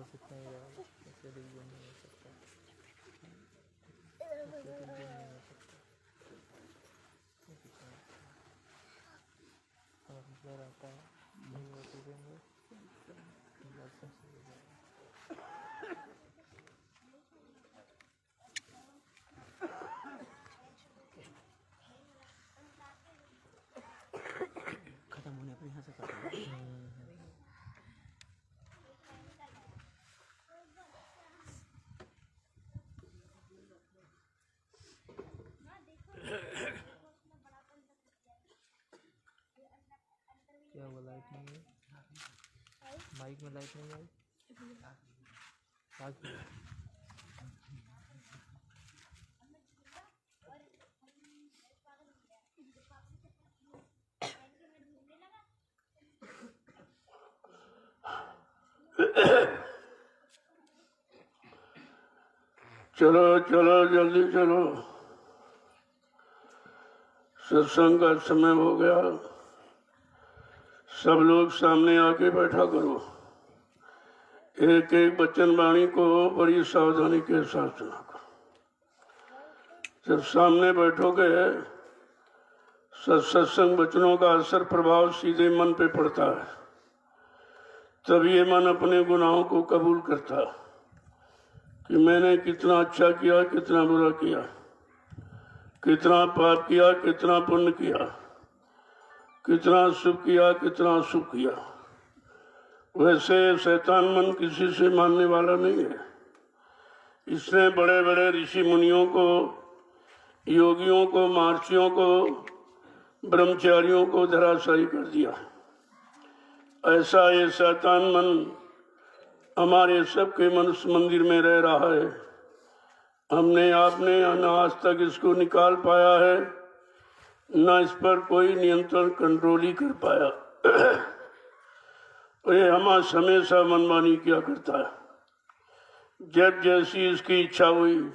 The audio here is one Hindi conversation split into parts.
बस इतना ही रहा, इससे अधिक भी नहीं हो सकता, इससे अधिक भी नहीं हो सकता। अगर ब्लर आता है नहीं वो देखेंगे लाइसेंस हो जाएगा। खत्म होने पर यहाँ से काट लो। क्या वो लाइट नहीं है, माइक में लाइट नहीं आई, आगे चलो चलो जल्दी चलो, सत्संग का समय हो गया। सब लोग सामने आके बैठा करो। एक एक वचन वाणी को बड़ी सावधानी के साथ सुना करो। जब सामने बैठोगे सत्संग वचनों का असर प्रभाव सीधे मन पे पड़ता है, तब ये मन अपने गुनाहों को कबूल करता है कि मैंने कितना अच्छा किया, कितना बुरा किया, कितना पाप किया, कितना पुण्य किया, कितना सुख किया, कितना अशुभ किया। वैसे शैतान मन किसी से मानने वाला नहीं है। इसने बड़े बड़े ऋषि मुनियों को, योगियों को, महर्षियों को, ब्रह्मचारियों को धराशायी कर दिया। ऐसा ये शैतान मन हमारे सबके मनुष्य मंदिर में रह रहा है। हमने आपने न आज तक इसको निकाल पाया है, न इस पर कोई नियंत्रण कंट्रोल ही कर पाया। ये हमेशा मनमानी किया करता है। जब जैसी इसकी इच्छा हुई,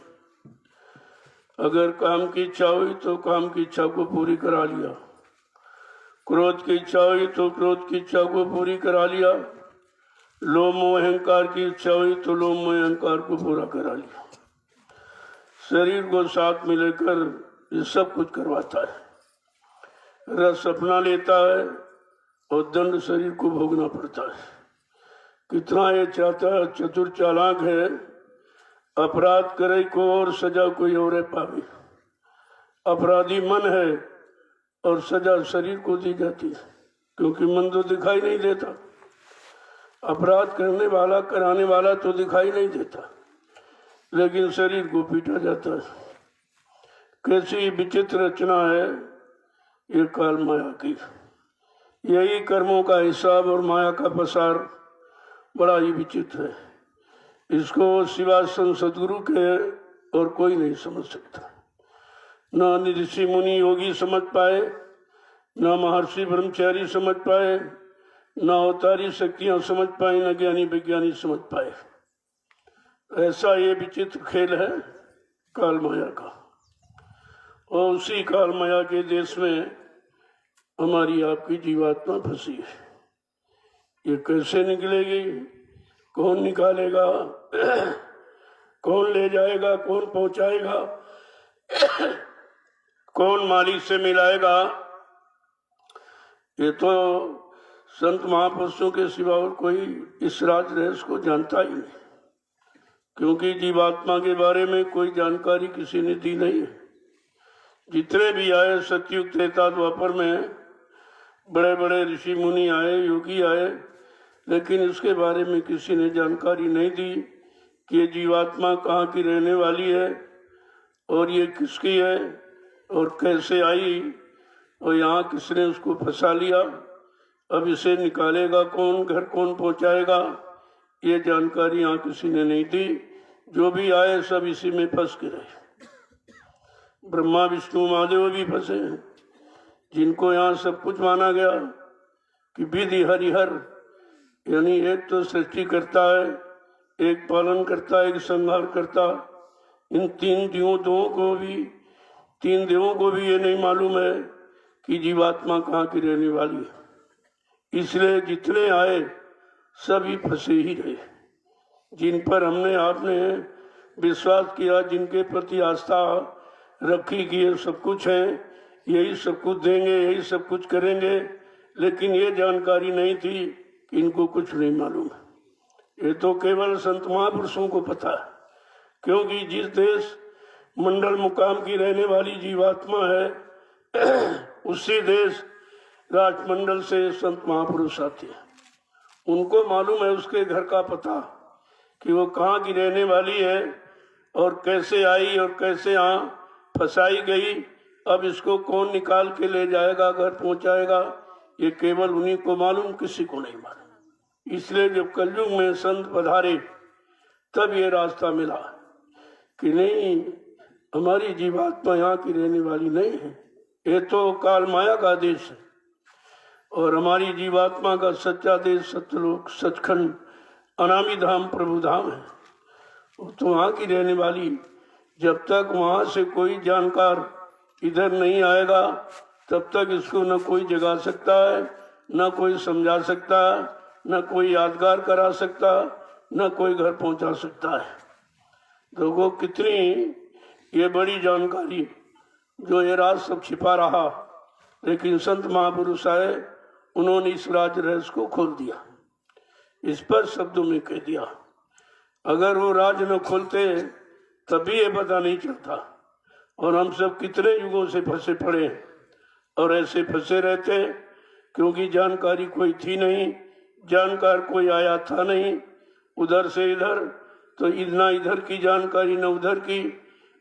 अगर काम की इच्छा हुई तो काम की इच्छा को पूरी करा लिया, क्रोध की इच्छा हुई तो क्रोध की इच्छा को पूरी करा लिया, लोभ मोह अहंकार की इच्छा हुई तो लोभ मोह अहंकार को पूरा करा लिया। शरीर को साथ में लेकर ये सब कुछ करवाता है। रस अपना लेता है और दंड शरीर को भोगना पड़ता है। कितना ये चाहता है, चतुर चालाक है, अपराध करे को और सजा कोई और पावे। अपराधी मन है और सजा शरीर को दी जाती है, क्योंकि मन तो दिखाई नहीं देता। अपराध करने वाला, कराने वाला तो दिखाई नहीं देता, लेकिन शरीर को पीटा जाता है। कैसी विचित्र रचना है ये काल माया की। यही कर्मों का हिसाब और माया का पसार बड़ा ही विचित्र है। इसको सिवाय सदगुरु के और कोई नहीं समझ सकता। न ऋषि मुनि योगी समझ पाए, न महर्षि ब्रह्मचारी समझ पाए, न अवतारी शक्तियां समझ पाए, न ज्ञानी विज्ञानी समझ पाए। ऐसा ये विचित्र खेल है काल माया का। और उसी काल माया के देश में हमारी आपकी जीवात्मा फंसी है। ये कैसे निकलेगी, कौन निकालेगा, कौन ले जाएगा, कौन पहुंचाएगा, कौन मालिक से मिलाएगा, ये तो संत महापुरुषों के सिवा और कोई इस राज रहस्य को जानता ही नहीं। क्योंकि जीवात्मा के बारे में कोई जानकारी किसी ने दी नहीं है। जितने भी आए सतयुग त्रेता द्वापर में, बड़े बड़े ऋषि मुनि आए, योगी आए, लेकिन इसके बारे में किसी ने जानकारी नहीं दी कि ये जीवात्मा कहाँ की रहने वाली है और ये किसकी है और कैसे आई और यहाँ किसने उसको फंसा लिया। अब इसे निकालेगा कौन, घर कौन पहुँचाएगा, ये जानकारी यहाँ किसी ने नहीं दी। जो भी आए सब इसी में फंस के रहे। ब्रह्मा विष्णु महादेव भी फंसे हैं, जिनको यहाँ सब कुछ माना गया कि विधि हरिहर, यानी एक तो सृष्टि करता है, एक पालन करता है, एक संहार करता। इन तीन देवों को भी ये नहीं मालूम है कि जीवात्मा कहाँ की रहने वाली है। इसलिए जितने आए सभी फंसे ही रहे। जिन पर हमने आपने विश्वास किया, जिनके प्रति आस्था रखी कि ये सब कुछ है, यही सब कुछ देंगे, यही सब कुछ करेंगे, लेकिन ये जानकारी नहीं थी कि इनको कुछ नहीं मालूम है। ये तो केवल संत महापुरुषों को पता है, क्योंकि जिस देश मंडल मुकाम की रहने वाली जीवात्मा है उसी देश राजमंडल से संत महापुरुष आते हैं। उनको मालूम है उसके घर का पता कि वो कहाँ की रहने वाली है और कैसे आई और कैसे यहाँ फंसाई गई, अब इसको कौन निकाल के ले जाएगा, घर पहुंचाएगा, ये केवल उन्हीं को मालूम, किसी को नहीं मालूम। इसलिए जब कलयुग में संत पधारे तब ये रास्ता मिला कि नहीं, हमारी जीवात्मा यहाँ की रहने वाली नहीं है, ये तो काल माया का देश है और हमारी जीवात्मा का सच्चा देश सत्यलोक सचखंड अनामी धाम प्रभु धाम है। वो तो वहाँ की रहने वाली, जब तक वहाँ से कोई जानकार इधर नहीं आएगा तब तक इसको न कोई जगा सकता है, न कोई समझा सकता है, न कोई यादगार करा सकता, न कोई घर पहुंचा सकता है। देखो कितनी ये बड़ी जानकारी जो ये राज सब छिपा रहा, लेकिन संत महापुरुष आए, उन्होंने इस राज रहस्य को खोल दिया, इस पर शब्दों में कह दिया। अगर वो राज न खोलते तभी ये पता नहीं चलता। और हम सब कितने युगों से फंसे पड़े और ऐसे फंसे रहते, क्योंकि जानकारी कोई थी नहीं, जानकार कोई आया था नहीं, उधर से इधर, तो न इधर की जानकारी न उधर की,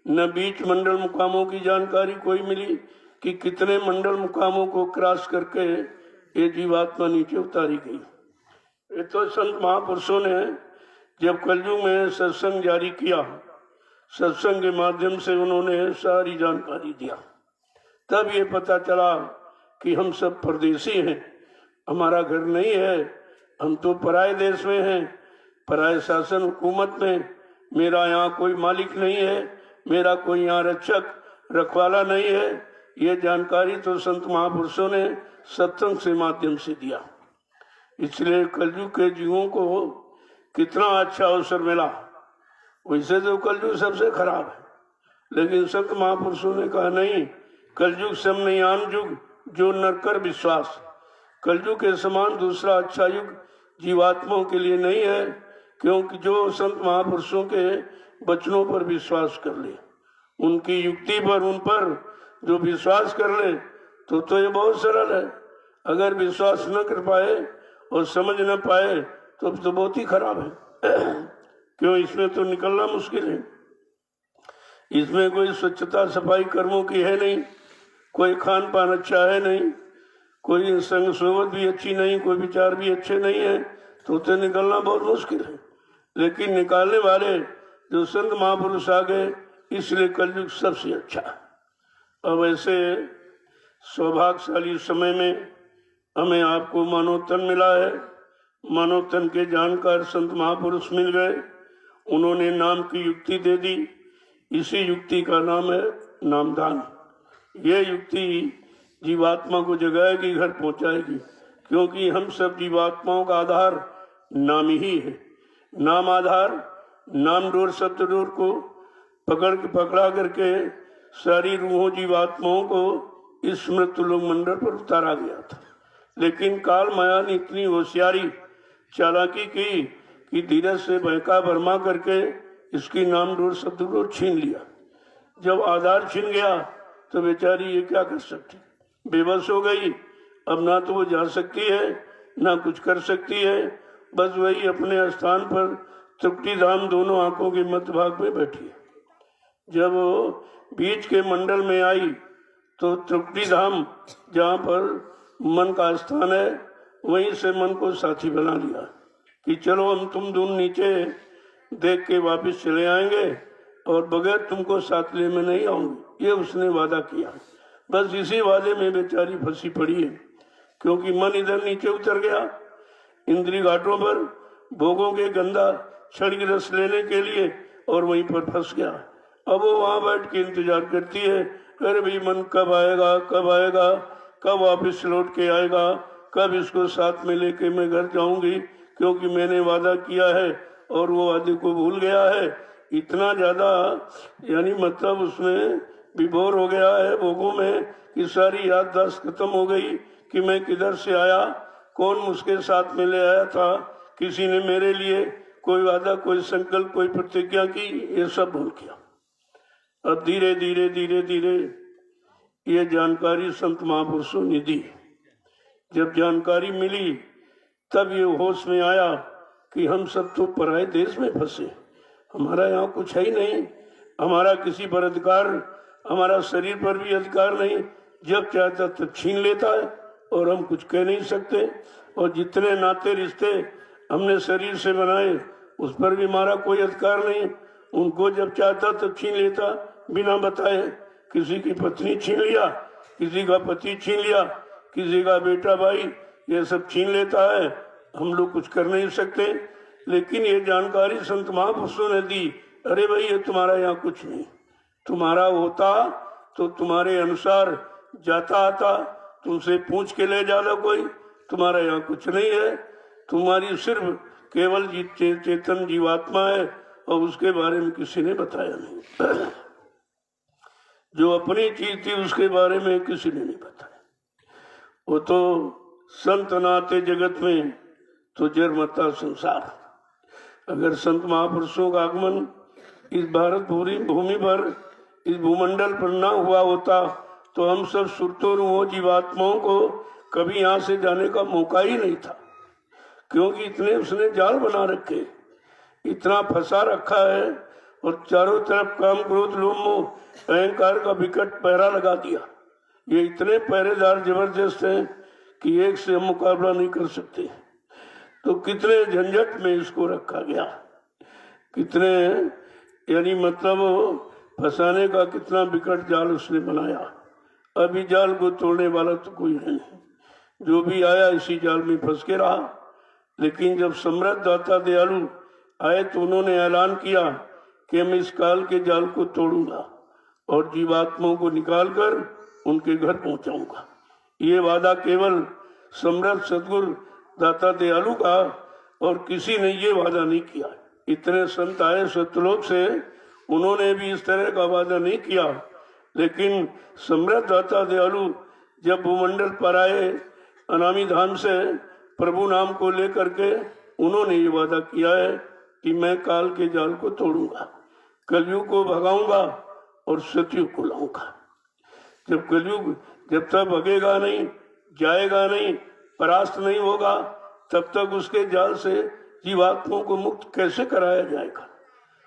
न बीच मंडल मुकामों की जानकारी कोई मिली कि कितने मंडल मुकामों को क्रॉस करके ये जीवात्मा नीचे उतारी गई। ये तो संत महापुरुषों ने जब कलयुग में सत्संग जारी किया, सत्संग के माध्यम से उन्होंने सारी जानकारी दिया, तब ये पता चला कि हम सब परदेसी हैं, हमारा घर नहीं है, हम तो पराये देश में हैं, पराये शासन हुकूमत में, मेरा यहाँ कोई मालिक नहीं है, मेरा कोई यहाँ रक्षक रखवाला नहीं है। ये जानकारी तो संत महापुरुषों ने सत्संग से माध्यम से दिया। इसलिए कलयुग के जीवों को कितना अच्छा अवसर मिला। वैसे तो कलयुग सबसे खराब है, लेकिन संत महापुरुषों ने कहा नहीं, कलयुग समनयान युग जो नरकर विश्वास, कलयुग के समान दूसरा अच्छा युग जीवात्माओं के लिए नहीं है, क्योंकि जो संत महापुरुषों के वचनों पर विश्वास कर ले, उनकी युक्ति पर, उन पर जो विश्वास कर ले, तो ये बहुत सरल है। अगर विश्वास न कर पाए और समझ न पाए तो बहुत ही खराब है। क्यों, इसमें तो निकलना मुश्किल है। इसमें कोई स्वच्छता सफाई कर्मों की है नहीं, कोई खान पान अच्छा है नहीं, कोई संग सोबत भी अच्छी नहीं, कोई विचार भी अच्छे नहीं है, तो निकलना बहुत मुश्किल है। लेकिन निकालने वाले जो संत महापुरुष आ गए, इसलिए कलयुग सबसे अच्छा। अब ऐसे सौभाग्यशाली समय में हमें आपको मानव तन मिला है, मानव तन के जानकार संत महापुरुष मिल गए, उन्होंने नाम की युक्ति दे दी। इसी युक्ति का नाम है नामदान। ये युक्ति जीवात्मा को जगाएगी, घर पहुंचाएगी, क्योंकि हम सब जीवात्माओं का आधार नाम ही है। नाम आधार, नाम डोर शब्द डोर को पकड़ा करके सारी रूहों जीवात्माओं को इस मृत्यु लोक मंडल पर उतारा गया था। लेकिन काल माया ने इतनी होशियारी चालाकी की कि धीरज से बहका भरमा करके इसकी नाम डोर शब्द डोर छीन लिया। जब आधार छीन गया तो बेचारी ये क्या कर सकती, बेबस हो गई। अब ना तो वो जा सकती है, ना कुछ कर सकती है, बस वही अपने स्थान पर त्रुटि धाम दोनों आंखों के मध्य भाग में बैठी है। जब वो बीच के मंडल में आई तो त्रुटि धाम जहाँ पर मन का स्थान है, वहीं से मन को साथी बना लिया कि चलो हम तुम दोनों नीचे देख के वापस चले आएंगे और बगैर तुमको साथ ले मैं नहीं आऊंगी। ये उसने वादा किया। बस इसी वादे में बेचारी फंसी पड़ी है, क्योंकि मन इधर नीचे उतर गया इंद्री घाटों पर भोगों के गंदा क्षणिक रस लेने के लिए, और वहीं पर फंस गया। अब वो वहां बैठ के इंतजार करती है, अरे भाई मन कब आएगा, कब आएगा, कब वापस लौट के आएगा, कब इसको साथ में लेके मैं घर जाऊंगी, क्योंकि मैंने वादा किया है और वो वादे को भूल गया है। इतना ज्यादा यानी मतलब उसमें विभोर हो गया है भोगों में कि सारी याददाश्त खत्म हो गई कि मैं किधर से आया, कौन मुझके साथ में ले आया था, किसी ने मेरे लिए कोई वादा, कोई संकल्प, कोई प्रतिज्ञा की, ये सब भूल गया। अब धीरे धीरे धीरे धीरे ये जानकारी संत महापुरुषों ने दी। जब जानकारी मिली तब ये होश में आया कि हम सब तो पराये देश में फंसे, हमारा यहाँ कुछ है ही नहीं, हमारा किसी पर अधिकार, हमारा शरीर पर भी अधिकार नहीं, जब चाहता तब छीन लेता है और हम कुछ कह नहीं सकते। और जितने नाते रिश्ते हमने शरीर से बनाए उस पर भी हमारा कोई अधिकार नहीं, उनको जब चाहता तब छीन लेता बिना बताए। किसी की पत्नी छीन लिया, किसी का पति छीन लिया, किसी का बेटा भाई, ये सब छीन लेता है, हम लोग कुछ कर नहीं सकते। लेकिन ये जानकारी संत महापुरुषों ने दी, अरे भाई ये तुम्हारा यहाँ कुछ नहीं, तुम्हारा होता तो तुम्हारे अनुसार जाता आता, तुमसे पूछ के ले जाता कोई, तुम्हारा यहाँ कुछ नहीं है, तुम्हारी सिर्फ केवल चेतन जीवात्मा है और उसके बारे में किसी ने बताया नहीं। जो अपनी चीज थी उसके बारे में किसी ने नहीं बताया। वो तो संत नाते जगत में तो जरमता संसार। अगर संत महापुरुषों का आगमन इस भारत भूमि पर, इस भूमंडल पर न हुआ होता तो हम सब सुरतों जीवात्माओं को कभी यहाँ से जाने का मौका ही नहीं था, क्योंकि इतने उसने जाल बना रखे, इतना फंसा रखा है और चारों तरफ काम, क्रोध, लोभ, मोह, अहंकार का विकट पहरा लगा दिया। ये इतने पहरेदार जबरदस्त हैं कि एक से हम मुकाबला नहीं कर सकते। तो कितने झंझट में इसको रखा गया, कितने यानी मतलब फंसाने का कितना विकट जाल उसने बनाया। अभी जाल को तोड़ने वाला तो कोई नहीं, जो भी आया इसी जाल में फंस के रहा। लेकिन जब समृद्ध दाता दयालु आए तो उन्होंने ऐलान किया कि मैं इस काल के जाल को तोड़ूंगा और जीवात्माओं को निकालकर उनके घर पहुंचाऊंगा। ये वादा केवल समृद्ध सदगुरु दाता दयालु का, और किसी ने ये वादा नहीं किया। इतने संत आए सत्यलोक से, उन्होंने भी इस तरह का वादा नहीं किया। लेकिन समृद्ध दाता दयालु जब भूमंडल पर आए अनामी धाम से प्रभु नाम को लेकर के, उन्होंने ये वादा किया है कि मैं काल के जाल को तोड़ूंगा, कलयुग को भगाऊंगा और सतयुग को लाऊंगा। जब कलयुग जब तक भगेगा नहीं, जाएगा नहीं, परास्त नहीं होगा, तब तक उसके जाल से जीवात्माओं को मुक्त कैसे कराया जाएगा।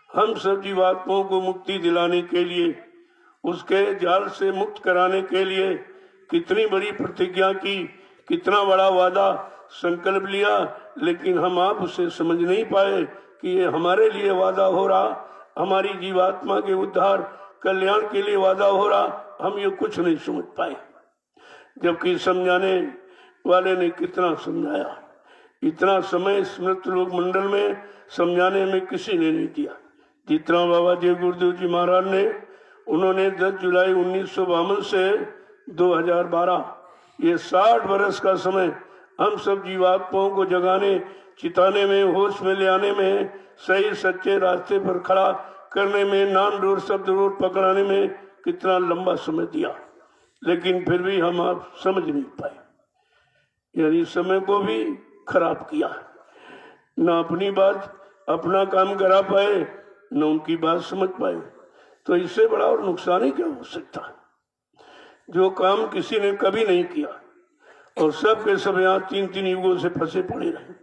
हम सब जीवात्माओं को मुक्ति दिलाने के लिए, उसके जाल से मुक्त कराने के लिए कितनी बड़ी प्रतिज्ञा की, कितना बड़ा वादा संकल्प लिया, लेकिन हम आप उसे समझ नहीं पाए कि ये हमारे लिए वादा हो रहा, हमारी जीवात्मा के उद्धार कल्याण के लिए वादा हो रहा, हम ये कुछ नहीं समझ पाए। जबकि समझाने वाले ने कितना समझाया, इतना समय स्मृत लोक मंडल में समझाने में किसी ने नहीं दिया जितना बाबा जय गुरुदेव जी महाराज ने। उन्होंने 10 जुलाई 1952 से 2012, ये 60 वर्ष का समय हम सब जीवात्माओं को जगाने, चिताने में, होश में ले आने में, सही सच्चे रास्ते पर खड़ा करने में, नाम डोर शब्द रोड पकड़ाने में कितना लंबा समय दिया। लेकिन फिर भी हम आप समझ नहीं पाए, यानी समय को भी खराब किया। न अपनी बात, अपना काम करा पाए, न उनकी बात समझ पाए। तो इससे बड़ा और नुकसान ही क्या हो सकता है। जो काम किसी ने कभी नहीं किया और सब के सब यहाँ 3-3 युगों से फंसे पड़े रहे,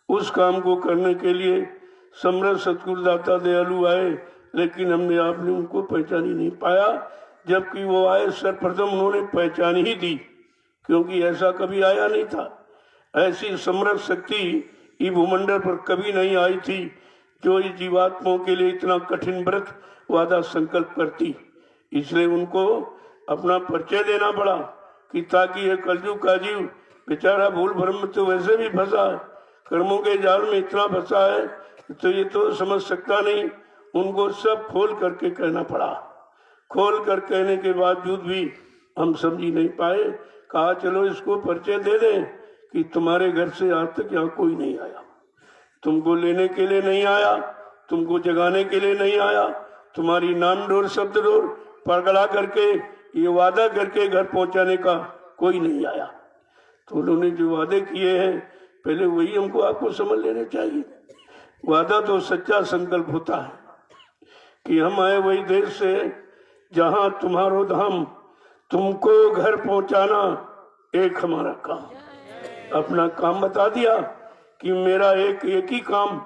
उस काम को करने के लिए समृद्ध सतगुरु दाता दयालु आए, लेकिन हमने आपने उनको पहचान ही नहीं पाया। जबकि वो आए सर्वप्रथम उन्होंने पहचान ही दी, क्योंकि ऐसा कभी आया नहीं था। ऐसी समृद्ध शक्ति ये भूमंडल पर कभी नहीं आई थी जो इस जीवात्माओं के लिए इतना कठिन व्रत वादा संकल्प करती। इसलिए उनको अपना परिचय देना पड़ा कि ताकि ये कलयुग का जीव बेचारा भूल भ्रम तो वैसे भी फंसा है, कर्मों के जाल में इतना फंसा है तो ये तो समझ सकता नहीं। उनको सब खोल करके कहना पड़ा। खोल कर कहने के बावजूद भी हम समझ ही नहीं पाए। कहा चलो इसको परिचय दे दें कि तुम्हारे घर से आज तक यहाँ कोई नहीं आया, तुमको लेने के लिए नहीं आया, तुमको जगाने के लिए नहीं आया, तुम्हारी नाम डोर शब्द डोर पगड़ा करके ये वादा करके घर पहुंचाने का कोई नहीं आया। तो उन्होंने जो वादे किए हैं पहले वही हमको आपको समझ लेने चाहिए। वादा तो सच्चा संकल्प होता है कि हम आए वही देश से जहां तुम्हारो धाम, तुमको घर पहुंचाना एक हमारा काम। अपना काम बता दिया कि मेरा एक ही काम,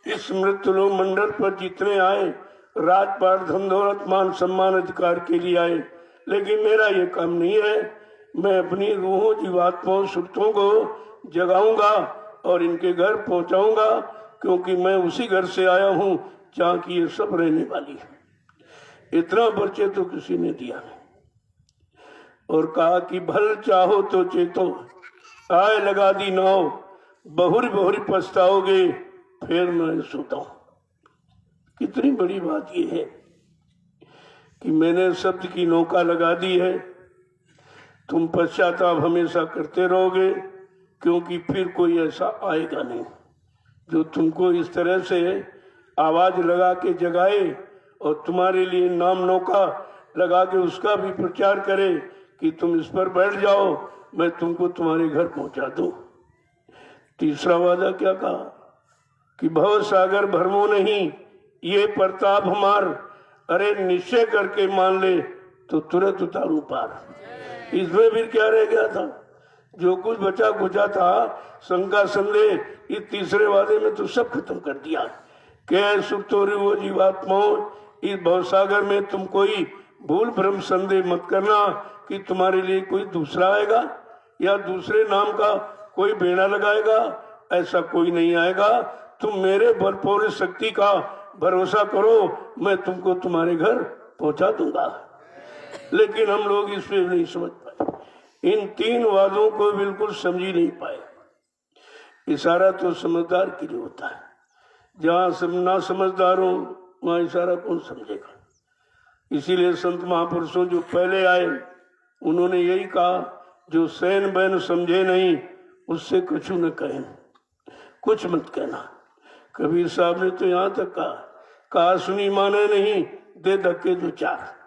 इस मृत्युलोक मंडल पर जितने आए राजपाट धन दौलत मान सम्मान अधिकार के लिए आए, लेकिन मेरा ये काम नहीं है। मैं अपनी रूहों जीवात्माओं सुरतों को जगाऊंगा और इनके घर पहुंचाऊंगा, क्योंकि मैं उसी घर से आया हूं जहां की ये सब रहने वाली है। इतना परिचय तो किसी ने दिया नहीं। और कहा कि भल चाहो तो चेतो, आए लगा दी नाव, बहुरी बहुरी पछताओगे फिर मैं सोता हूं। कितनी बड़ी बात यह है कि मैंने शब्द की नौका लगा दी है, तुम पश्चाताप हमेशा करते रहोगे, क्योंकि फिर कोई ऐसा आएगा नहीं जो तुमको इस तरह से आवाज लगा के जगाए और तुम्हारे लिए नाम नौका लगा के उसका भी प्रचार करे कि तुम इस पर बैठ जाओ, मैं तुमको तुम्हारे घर पहुंचा दूं। तीसरा वादा क्या कहा कि भव सागर भरमो नहीं, ये प्रताप हमार, अरे निश्चय करके मान ले तो तुरंत उतारू पार। इसमें फिर क्या रह गया था? जो कुछ बचा खुचा था, शंका संदेह, इस तीसरे वादे में तो सब खत्म कर दिया। क्या सुख तोरी वो जीवात्माओं, इस भवसागर में तुम कोई भूल भ्रम संदेह मत करना कि तुम्हारे लिए कोई दूसरा आएगा या दूसरे नाम का कोई बेड़ा लगाएगा। ऐसा कोई नहीं आएगा। तुम मेरे बलपूर्ण शक्ति का भरोसा करो, मैं तुमको तुम्हारे घर पहुंचा दूंगा। लेकिन हम लोग इसमें नहीं समझ पाए, इन तीन वादों को बिल्कुल समझ ही नहीं पाए। इशारा तो समझदार के लिए होता है, जहां ना समझदार हो वहां इशारा कौन समझेगा। इसीलिए संत महापुरुषों जो पहले आए उन्होंने यही कहा, जो सैन बैन समझे नहीं उससे कुछ न कहें, कुछ मत कहना। कबीर साहब ने तो यहाँ तक कहा सुनी माने नहीं, दे धक्के दो चार।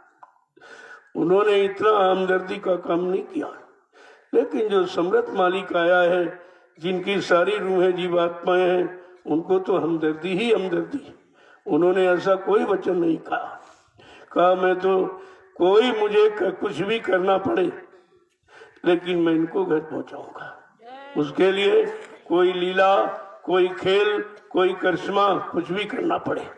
उन्होंने इतना हमदर्दी का काम नहीं किया। लेकिन जो समृत मालिक आया है, जिनकी सारी रूहें जीवात्माएं हैं, उनको तो हमदर्दी ही हमदर्दी। उन्होंने ऐसा कोई वचन नहीं कहा मैं तो कोई मुझे कुछ भी करना पड़े लेकिन मैं इनको घर पहुंचाऊंगा। उसके लिए कोई लीला, कोई खेल, कोई करिश्मा, कुछ भी करना पड़े,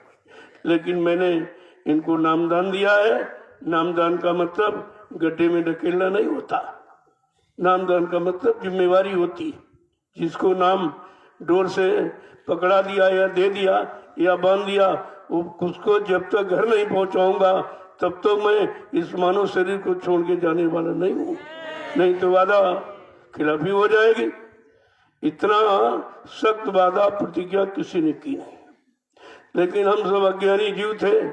लेकिन मैंने इनको नामदान दिया है। नामदान का मतलब गड्ढे में ढकेलना नहीं होता। नामदान का मतलब जिम्मेवारी होती। जिसको नाम डोर से पकड़ा दिया या दे दिया या बांध दिया, उसको जब तक घर नहीं पहुंचाऊंगा तब तो मैं इस मानव शरीर को छोड़ के जाने वाला नहीं हूँ, नहीं तो वादा खिलाफी हो जाएगी। इतना सख्त वादा प्रतिज्ञा किसी ने की नहीं। लेकिन हम सब अज्ञानी जीव थे,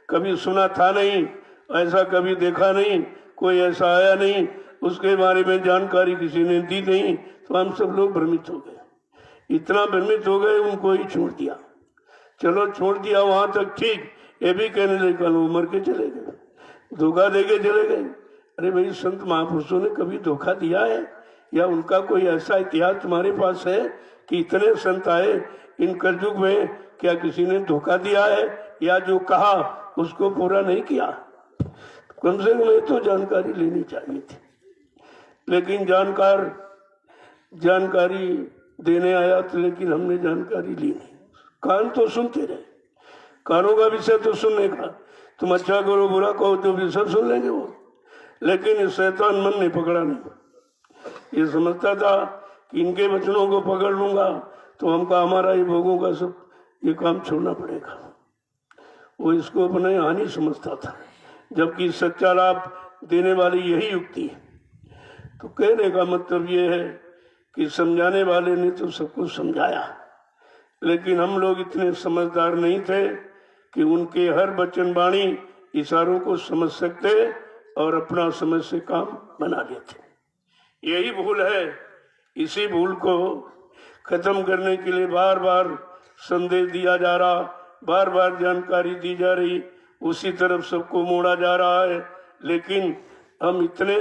कभी सुना था नहीं, ऐसा कभी देखा नहीं, कोई ऐसा आया नहीं, उसके बारे में जानकारी किसी ने दी नहीं, तो हम सब लोग भ्रमित हो गए। इतना भ्रमित हो गए उनको ही छोड़ दिया। चलो छोड़ दिया वहां तक ठीक, ये भी कहने लगे कल वो मर के चले गए, धोखा दे के चले गए। अरे भाई, संत महापुरुषों ने कभी धोखा दिया है? या उनका कोई ऐसा इतिहास तुम्हारे पास है कि इतने संत आए इन कलयुग में, क्या किसी ने धोखा दिया है या जो कहा उसको पूरा नहीं किया? कम से कम तो जानकारी लेनी चाहिए थी। लेकिन जानकारी देने आया तो, लेकिन हमने जानकारी ली नहीं। कान तो सुनते रहे, कानों का विषय तो सुनने का, तुम अच्छा करो बुरा कहो तो भी सब सुन लेंगे वो। लेकिन शैतान मन ने पकड़ा नहीं। ये समझता था कि इनके वचनों को पकड़ लूंगा तो हमका हमारा ही भोगों का सब ये काम छोड़ना पड़ेगा। वो इसको अपने हानि समझता था, जबकि सच्चा लाभ देने वाली यही युक्ति है। तो कहने का मतलब ये है कि समझाने वाले ने तो सबको समझाया, लेकिन हम लोग इतने समझदार नहीं थे कि उनके हर वचन वाणी इशारों को समझ सकते और अपना समझ से काम बना लेते। यही भूल है। इसी भूल को खत्म करने के लिए बार बार संदेश दिया जा रहा, बार बार जानकारी दी जा रही, उसी तरफ सबको मोड़ा जा रहा है। लेकिन हम इतने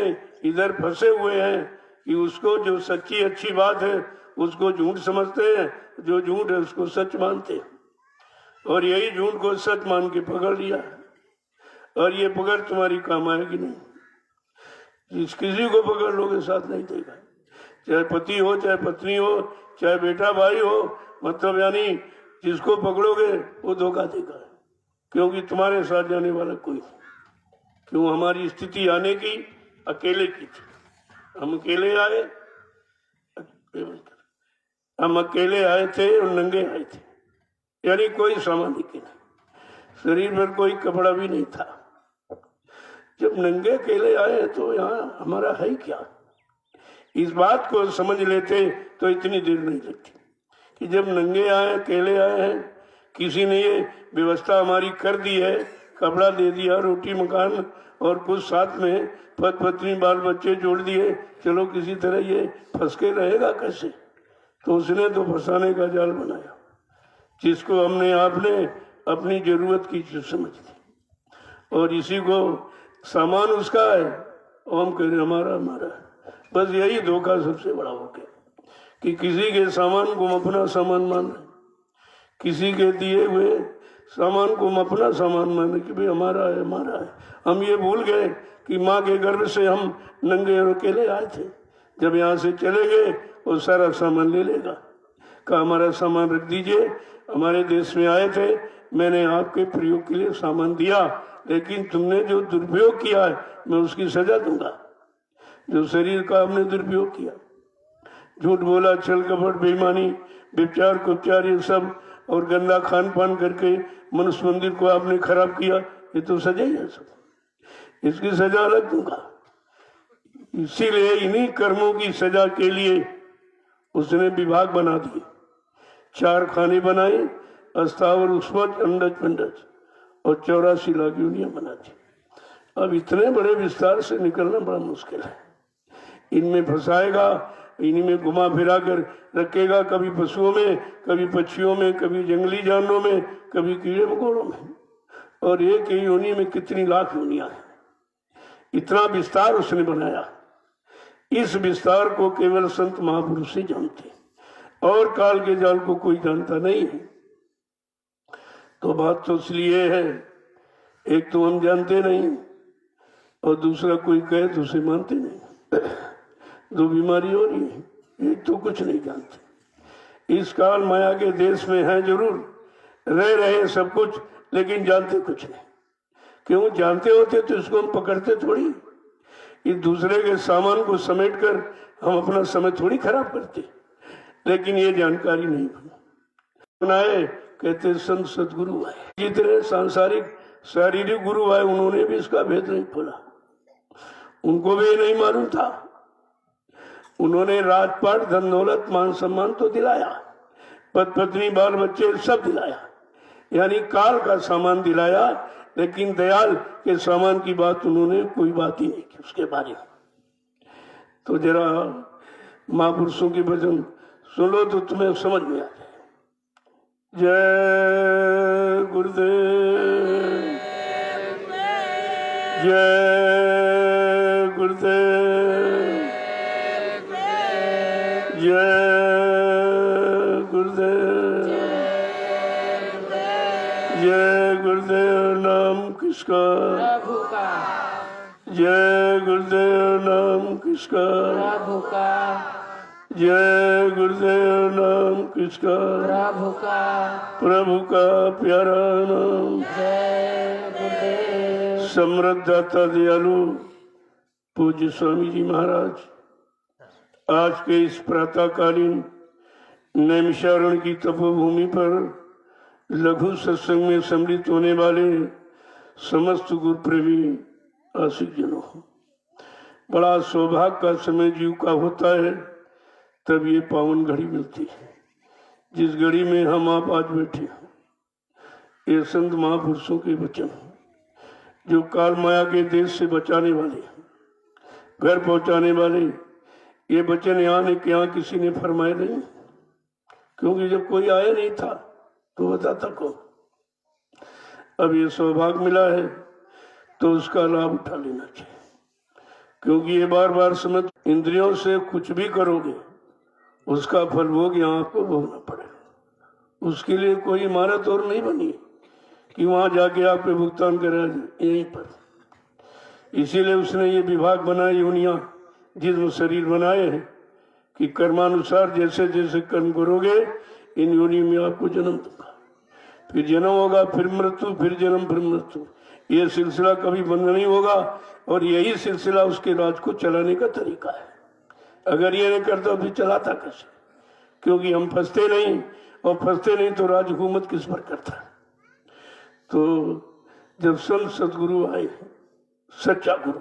इधर फंसे हुए हैं कि उसको जो सच्ची अच्छी बात है उसको झूठ समझते हैं, जो झूठ है उसको सच मानते हैं। और यही झूठ को सच मान के पकड़ लिया है। और ये पकड़ तुम्हारी काम आएगी नहीं। जिस किसी को पकड़ लोगे साथ नहीं देगा, चाहे पति हो, चाहे पत्नी हो, चाहे बेटा भाई हो, मतलब यानी जिसको पकड़ोगे वो धोखा देगा, क्योंकि तुम्हारे साथ जाने वाला कोई नहीं। क्यों? हमारी स्थिति आने की अकेले की थी। हम अकेले आए, हम अकेले आए थे और नंगे आए थे, यानी कोई सामान नहीं, शरीर पर कोई कपड़ा भी नहीं था। जब नंगे अकेले आए तो यहाँ हमारा है क्या? इस बात को समझ लेते तो इतनी देर नहीं लगती कि जब नंगे आए, अकेले आए हैं, किसी ने ये व्यवस्था हमारी कर दी है, कपड़ा दे दिया, रोटी मकान और कुछ साथ में पति पत्नी बाल बच्चे जोड़ दिए, चलो किसी तरह ये फंस के रहेगा कैसे? तो उसने तो फंसाने का जाल बनाया, जिसको हमने आपने अपनी जरूरत की चीज समझ ली, और इसी को सामान उसका है और हम कह रहे हमारा हमारा है। बस यही धोखा सबसे बड़ा हो गया कि किसी के सामान को हम अपना सामान मान रहे, किसी के दिए हुए सामान को हम अपना सामान मान रहे कि भाई हमारा है हमारा है। हम ये भूल गए कि माँ के गर्भ से हम नंगे और अकेले आए थे। जब यहाँ से चले गए वो सारा सामान ले लेगा। कहा हमारा सामान रख दीजिए, हमारे देश में आए थे, मैंने आपके प्रयोग के लिए सामान दिया, लेकिन तुमने जो दुरुपयोग किया है मैं उसकी सजा दूंगा। जो शरीर का हमने दुरुपयोग किया, झूठ बोला, छल कपट, बेईमानी, व्यभिचार कुपचार, ये सब, और गंदा खान पान करके मनुष्य मंदिर को आपने खराब किया, ये तो सजा ही है सब, इसकी सजा अलग दूंगा। इसीलिए इन्हीं कर्मों की सजा के लिए उसने विभाग बना दिए, 4 खाने बनाए, अस्थावर, उस्मत, अंडज पंडज, और 84 लाख यूनियां बना दी। अब इतने बड़े विस्तार से निकलना बड़ा मुश्किल है। इनमें फंसाएगा, इन्हीं में घुमा फिरा कर रखेगा, कभी पशुओं में, कभी पक्षियों में, कभी जंगली जानवरों में, कभी कीड़े मकोड़ों में, और एक ही योनि में कितनी लाख योनियां हैं। इतना विस्तार उसने बनाया। इस विस्तार को केवल संत महापुरुष ही जानते, और काल के जाल को कोई जानता नहीं है। तो बात तो इसलिए है, एक तो हम जानते नहीं, और दूसरा कोई कहे तो उसे मानते नहीं। 2 बीमारी हो रही है, एक तो कुछ नहीं जानते। इस काल माया के देश में है जरूर, रह रहे सब कुछ, लेकिन जानते कुछ नहीं। क्यों? जानते होते तो इसको हम पकड़ते थोड़ी। इस दूसरे के सामान को समेटकर हम अपना समय थोड़ी खराब करते, लेकिन ये जानकारी नहीं बनाए। कहते संत सदगुरु आए, जितने सांसारिक शारीरिक गुरु आए उन्होंने भी इसका भेद नहीं खोला, उनको भी नहीं मालूम था। उन्होंने राजपाट, धन दौलत, मान सम्मान तो दिलाया, पति पत्नी बाल बच्चे सब दिलाया, यानी काल का सामान दिलाया, लेकिन दयाल के सामान की बात उन्होंने कोई बात ही नहीं की उसके बारे में। तो जरा महापुरुषों के भजन सुन लो तो तुम्हें समझ में आ जाए। जय गुरुदेव, जय गुरुदेव, जय गुरुदेव, जय गुरुदेव। नाम किसका? प्रभु का। जय गुरुदेव। नाम किसका? प्रभु का। जय गुरुदेव। नाम किसका? प्रभु का। प्रभु का प्यारा नाम। जय गुरुदेव। समृद्ध दाता दयालु पूज्य स्वामी जी महाराज, आज के इस प्रातःकालीन नैमिषारण्य की तपोभूमि पर लघु सत्संग में सम्मिलित होने वाले समस्त गुरु प्रेमी आशिक जनों, बड़ा सौभाग्य का समय जीव का होता है, तब ये पावन घड़ी मिलती है जिस घड़ी में हम आप आज बैठे हैं। ये संत महापुरुषों के वचन जो काल माया के देश से बचाने वाले, घर पहुंचाने वाले, ये वचन यहाँ ने क्या किसी ने फरमाए नहीं, क्योंकि जब कोई आया नहीं था तो बताता कौन? अब ये सौभाग्य मिला है तो उसका लाभ उठा लेना चाहिए, क्योंकि ये बार बार समझ इंद्रियों से कुछ भी करोगे उसका फल भोग यहाँ आपको भोगना पड़ेगा। उसके लिए कोई इमारत और नहीं बनी कि वहां जाके आपको भुगतान करा जाए, यहीं पर। इसीलिए उसने ये विभाग बनाए, योनियां जिसमें शरीर बनाए हैं कि कर्मानुसार जैसे जैसे कर्म करोगे इन योनि में आपको जन्म दूंगा, फिर जन्म होगा, फिर मृत्यु, फिर जन्म, फिर मृत्यु। ये सिलसिला कभी बंद नहीं होगा और यही सिलसिला उसके राज को चलाने का तरीका है। अगर ये नहीं करता तो चलाता कैसे? क्योंकि हम फंसते नहीं, और फंसते नहीं तो राज हुकूमत किस पर करता है। तो जब संत सदगुरु आए, सच्चा गुरु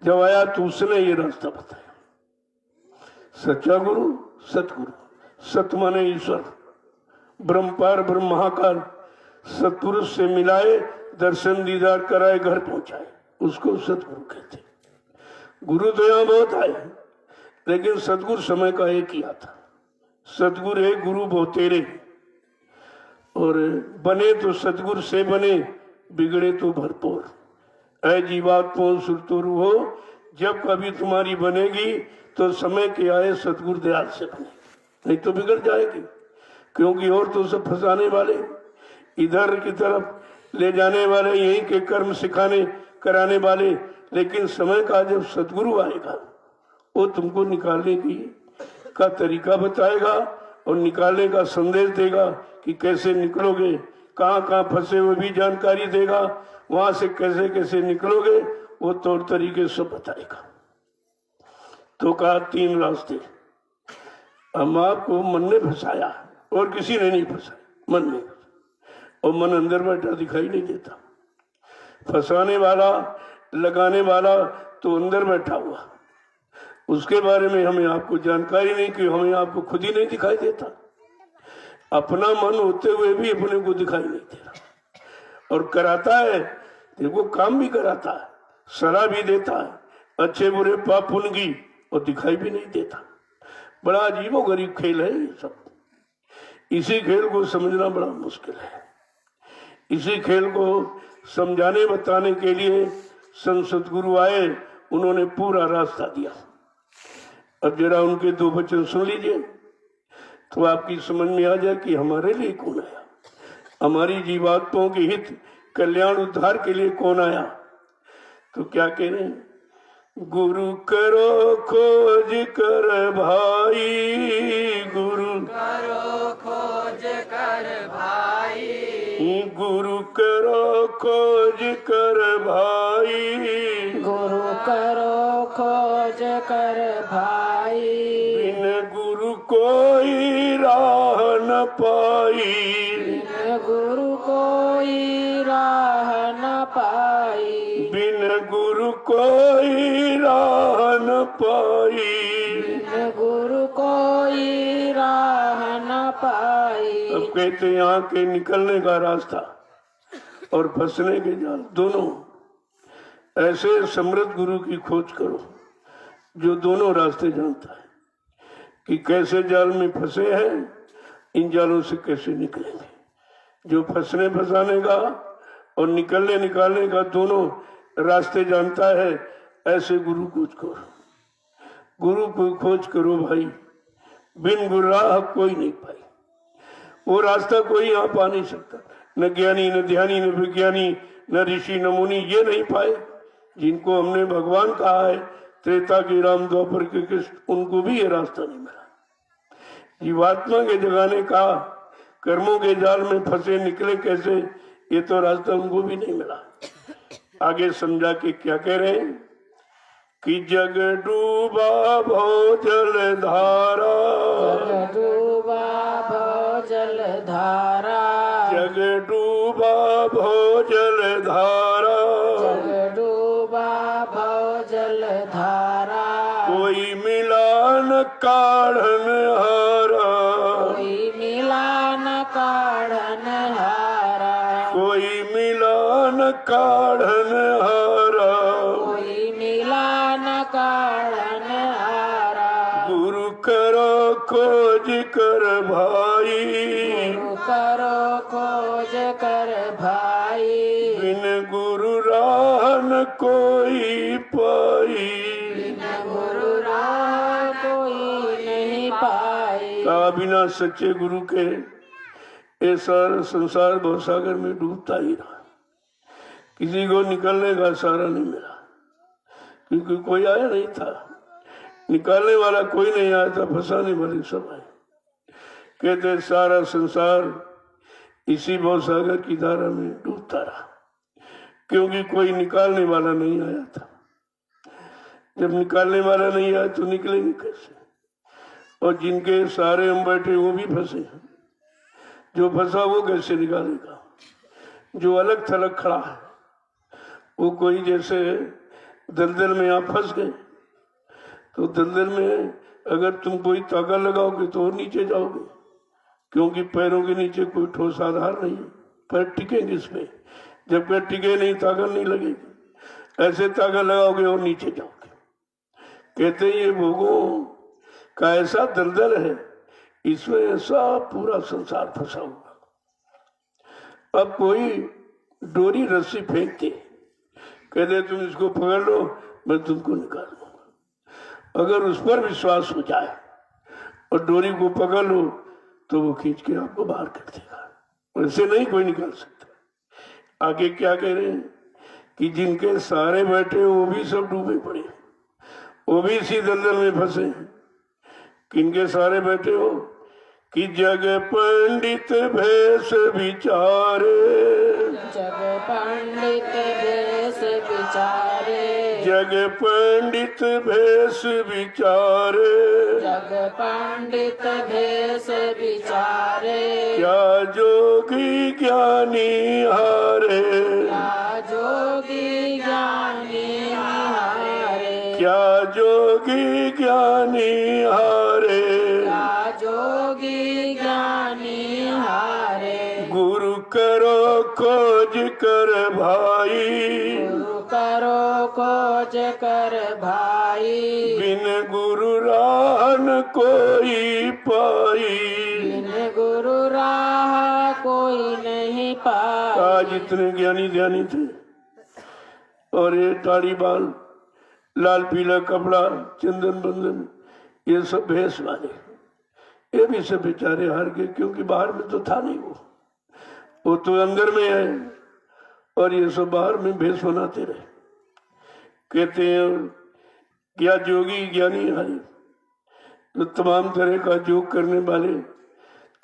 जब आया तो उसने ये रास्ता बताया। सच्चा गुरु, सतगुरु, सत माने ईश्वर, ब्रह्मपार ब्रह्म महाकाल, सतपुरुष से मिलाए, दर्शन दीदार कराए, घर पहुंचाए, उसको सतगुरु कहते। गुरु तो यहाँ बहुत आए, लेकिन सतगुरु समय का एक ही आता। सतगुरु है, गुरु बहुतेरे, और बने तो सतगुरु से बने, बिगड़े तो भरपूर। ऐ जीवात्मा सुरतुरु हो, जब कभी तुम्हारी बनेगी तो समय के आए सतगुरु दयाल से बने, नहीं तो बिगड़ जाएगी। क्योंकि और तो सब फंसाने वाले, इधर की तरफ ले जाने वाले, यहीं के कर्म सिखाने कराने वाले। लेकिन समय का जब सतगुरु आएगा वो तुमको निकालने की का तरीका बताएगा और निकालने का संदेश देगा कि कैसे निकलोगे, कहाँ कहाँ फंसे हुए भी जानकारी देगा, वहां से कैसे कैसे निकलोगे वो तौर तरीके सब बताएगा। तो कहा 3 रास्ते। हम आपको मन ने फंसाया और किसी ने नहीं फंसाया, मन ने, और मन अंदर बैठा दिखाई नहीं देता। फंसाने वाला, लगाने वाला तो अंदर बैठा हुआ, उसके बारे में हमें आपको जानकारी नहीं, कि हमें आपको खुद ही नहीं दिखाई देता। अपना मन होते हुए भी अपने को दिखाई नहीं दे रहा, और कराता है, देखो काम भी कराता है, सलाह भी देता है, अच्छे बुरे पाप पुण्य की, और दिखाई भी नहीं देता। बड़ा अजीबो गरीब खेल है ये सब। इसी खेल को समझना बड़ा मुश्किल है। इसी खेल को समझाने बताने के लिए संत सतगुरु आए, उन्होंने पूरा रास्ता दिया। अब जरा उनके 2 वचन सुन लीजिए तो आपकी समझ में आ जाए कि हमारे लिए कौन आया, हमारी जीवात्माओं के हित कल्याण उद्धार के लिए कौन आया। तो क्या कह रहे हैं? गुरु करो खोज कर भाई, गुरु करो खोज कर भाई, गुरु करो खोज कर भाई, गुरु करो खोज कर भाई, बिन गुरु कोई राह न पाई, बिन गुरु कोई राह न पाई, बिन गुरु कोई राह न पाई, बिन गुरु कोई राह न पाई। अब कहते यहाँ के निकलने का रास्ता और फंसने के जाल दोनों, ऐसे समृद्ध गुरु की खोज करो जो दोनों रास्ते जानता है कि कैसे जाल में फंसे हैं, इन जालों से कैसे निकलेंगे। जो फंसने फंसाने का और निकलने निकालने का दोनों रास्ते जानता है, ऐसे गुरु खोज करो। गुरु को खोज करो भाई, बिन गुरु राह कोई नहीं पाई। वो रास्ता कोई यहाँ पा नहीं सकता, न ज्ञानी न ध्यानी न विज्ञानी न ऋषि न मुनि, ये नहीं पाए जिनको हमने भगवान कहा है। त्रेता के राम, द्वापर के कृष्ण, उनको भी ये रास्ता नहीं मिला। जीवात्मा के जगाने का, कर्मों के जाल में फंसे निकले कैसे, ये तो रास्ता उनको भी नहीं मिला। आगे समझा के क्या कह रहे हैं कि जग डूबा भव जल धारा, जग डूबा भव जल धारा, जग डूबा भव जल धारा, जग डूबा भव जल धारा, कोई मिला न काढ़न हारा, कोई मिला न काढ़न हारा, कोई मिला न काढ़न हारा, कोई मिला न काढ़न हारा। गुरु करो खोज कर भाई, गुरु करो कोई पाई। गुरु राह कोई नहीं पाई। कहा बिना सच्चे गुरु के ये सारा संसार भवसागर में डूबता ही रहा, किसी को निकलने का सहारा नहीं मिला, क्योंकि कोई आया नहीं था, निकालने वाला कोई नहीं आया था, फंसाने वाले सब आए। कहते सारा संसार इसी भवसागर की धारा में डूबता रहा, क्योंकि कोई निकालने वाला नहीं आया था। जब निकालने वाला नहीं आया तो निकलेंगे कैसे? और जिनके सहारे हम बैठे वो भी फंसे हैं, जो फंसा वो कैसे निकालेगा? जो अलग थलग खड़ा है वो कोई जैसे दलदल में आप फंस गए, तो दलदल में अगर तुम कोई तागा लगाओगे तो और नीचे जाओगे, क्योंकि पैरों के नीचे कोई ठोस आधार नहीं, पैर टिकेंगे इस पे। जब पैर टिके नहीं तागा नहीं लगेगी, ऐसे तागा लगाओगे और नीचे जाओगे। कहते ये भोगों का ऐसा दलदल है, इसमें ऐसा पूरा संसार फंसा हुआ। अब कोई डोरी रस्सी फेंकते, कहते तुम इसको पकड़ लो, मैं तुमको निकाल लूंगा। अगर उस पर विश्वास हो जाए और डोरी को पकड़ लो तो वो खींच के आपको बाहर कर देगा। वैसे नहीं कोई निकाल सकता। आगे क्या कह रहे हैं कि जिनके सहारे बैठे वो भी सब डूबे पड़े, वो भी इसी दलदल में फंसे हैं। किनके सहारे बैठे हो कि जग पंडित भेष विचारे, जग पंडित भेष विचारे, जग पंडित भेष विचारे, जग पंडित भेष विचारे, क्या जोगी ज्ञानी हारे, क्या जोगी ज्ञानी हारे, क्या जोगी ज्ञानी हारे, क्या जोगी ज्ञानी हारे। गुरु करो खोज कर भाई, गुरु करो खोज कर भाई, बिन गुरु राह न कोई पाई। बिन गुरु राह कोई नहीं पाई। आज इतने ज्ञानी ध्यानी थे और ये दाढ़ी बाल, लाल पीला कपड़ा, चंदन बंदन, ये सब भेष वाले, ये भी सब बेचारे हार गए, क्योंकि बाहर में तो था नहीं, वो तो अंदर में है और ये सब बाहर में भेष बनाते रहे। कहते हैं क्या जोगी ज्ञानी हारे, तो तमाम तरह का योग करने वाले,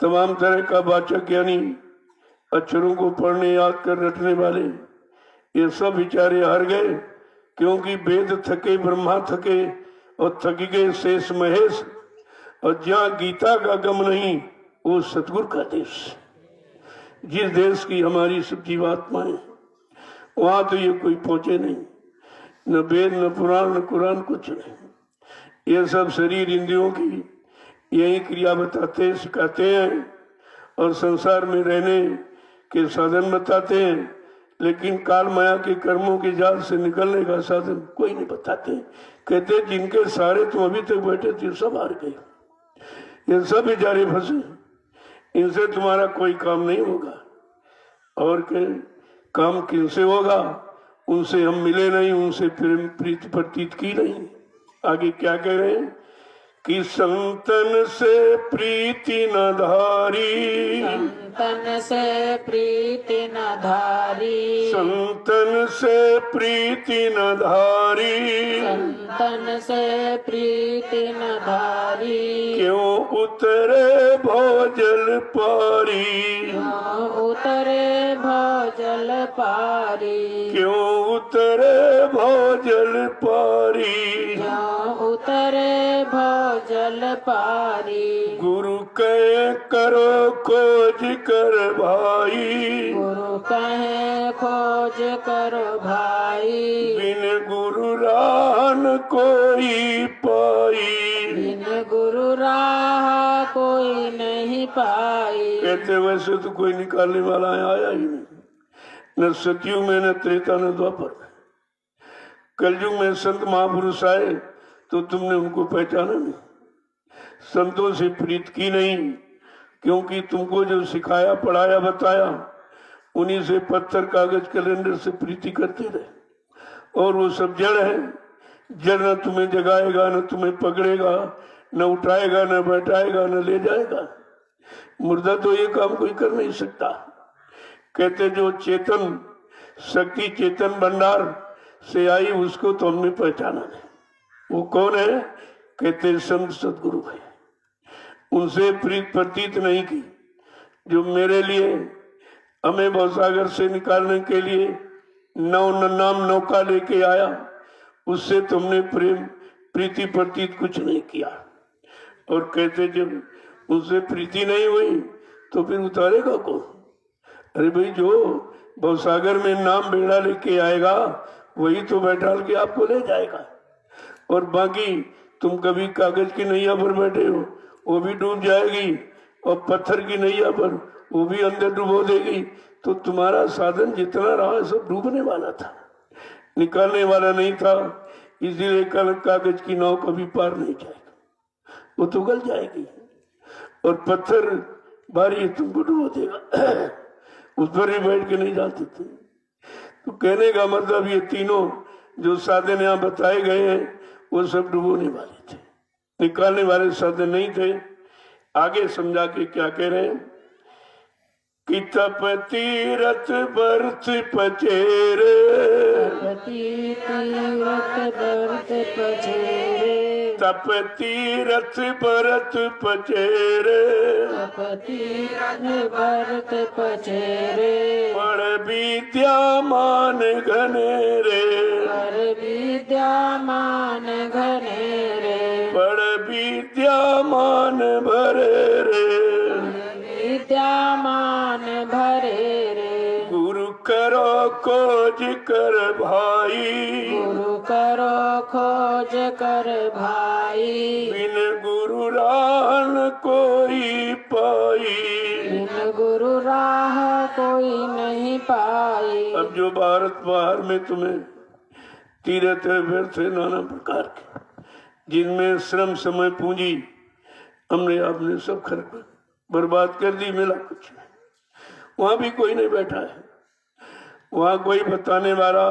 तमाम तरह का वाचक ज्ञानी, अक्षरों को पढ़ने याद कर रटने वाले, ये सब बेचारे हार गए, क्योंकि वेद थके, ब्रह्मा थके और थक गए शेष महेश। और जहाँ गीता का गम नहीं वो सतगुरु का देश। जिस देश की हमारी सब जीवात्माएं, वहां तो ये कोई पहुंचे नहीं, न वेद न पुराण न कुरान, कुछ नहीं। ये सब शरीर इंद्रियों की यही क्रिया बताते सिखाते हैं और संसार में रहने के साधन बताते हैं, लेकिन काल माया के कर्मों के जाल से निकलने का साधन कोई नहीं बताते। कहते जिनके सारे तुम अभी तक बैठे थे सब हार गए, ये सब बेचारे फंसे, इनसे तुम्हारा कोई काम नहीं होगा। और के काम किनसे होगा? उनसे हम मिले नहीं, उनसे प्रेम प्रीति प्रतीत की नहीं। आगे क्या कह रहे हैं कि संतन से प्रीति न धारी, संतन से प्रीति न धारी, संतन से प्रीति न धारी, संतन से प्रीति न धारी, क्यों उतरे भोजल पारी, क्यों उतरे भोजल पारी, क्यों उतरे भोजल पारी, क्यों उतरे भोजल पारी। गुरु कहे करो खोज कर भाई, गुरु कहे खोज कर भाई, बिन गुरु राह न कोई पाई। बिन गुरु राह कोई नहीं पाई। कहते वैसे तो कोई निकालने वाला आया ही नहीं, न सतयुग में न त्रेता न द्वापर में। कलयुग में संत महापुरुष आए तो तुमने उनको पहचाना नहीं, संतों से प्रीत की नहीं, क्योंकि तुमको जो सिखाया पढ़ाया बताया उन्हीं से पत्थर कागज कैलेंडर से प्रीति करते रहे। और वो सब जड़ है। जड़ न तुम्हें जगाएगा, न तुम्हें पकड़ेगा, न उठाएगा, न बैठाएगा, न ले जाएगा। मुर्दा तो ये काम कोई कर नहीं सकता। कहते जो चेतन शक्ति चेतन भंडार से आई उसको तो हमने पहचाना है। वो कौन है? कहते संत सदगुरु है। उनसे प्रीत प्रतीत नहीं की। जो मेरे लिए हमें भवसागर से निकालने के लिए नाम नौका लेके आया, उससे तुमने प्रेम प्रीति प्रतीत कुछ नहीं किया। और कहते जब उनसे प्रीति नहीं हुई तो फिर उतारेगा कौन? अरे भाई जो भवसागर में नाम बेड़ा लेके आएगा वही तो बैठा के आपको ले जाएगा। और बाकी तुम कभी कागज की नैया पर बैठे हो, वो भी डूब जाएगी, और पत्थर की नैया पर वो भी अंदर डुबो देगी। तो तुम्हारा साधन जितना रहा सब डूबने वाला था, निकालने वाला नहीं था। इसीलिए कल कागज की नाव कभी पार नहीं जाएगी, वो तो गल जाएगी। और पत्थर भारी तुमको डुबो देगा, उस पर भी बैठ के नहीं जाते थे। तो कहने का मतलब ये तीनों जो साधन यहाँ बताए गए हैं वो सब डुबोने वाले थे, निकालने वाले साधन नहीं थे। आगे समझा के क्या कह रहे हैं कि तप तीरथ बर्थ पचेरे, तप तीरथ बरत पचेरे, पढ़ विद्यामान घनेरे, पढ़ विद्यामान भरे रे, विद्यामान भरे रे। गुरु करो खोज कर भाई, गुरु करो खोज कर भाई, बिन गुरु राह कोई पाई, बिन गुरु राह कोई नहीं पाई। अब जो भारत बाहर में तुम्हें तीर्थ व्यर्थ नाना प्रकार के, जिनमें श्रम समय पूंजी हमने आपने सब खर्च बर्बाद कर दी, मिला कुछ नहीं। वहां भी कोई नहीं बैठा है, वहां कोई बताने वाला,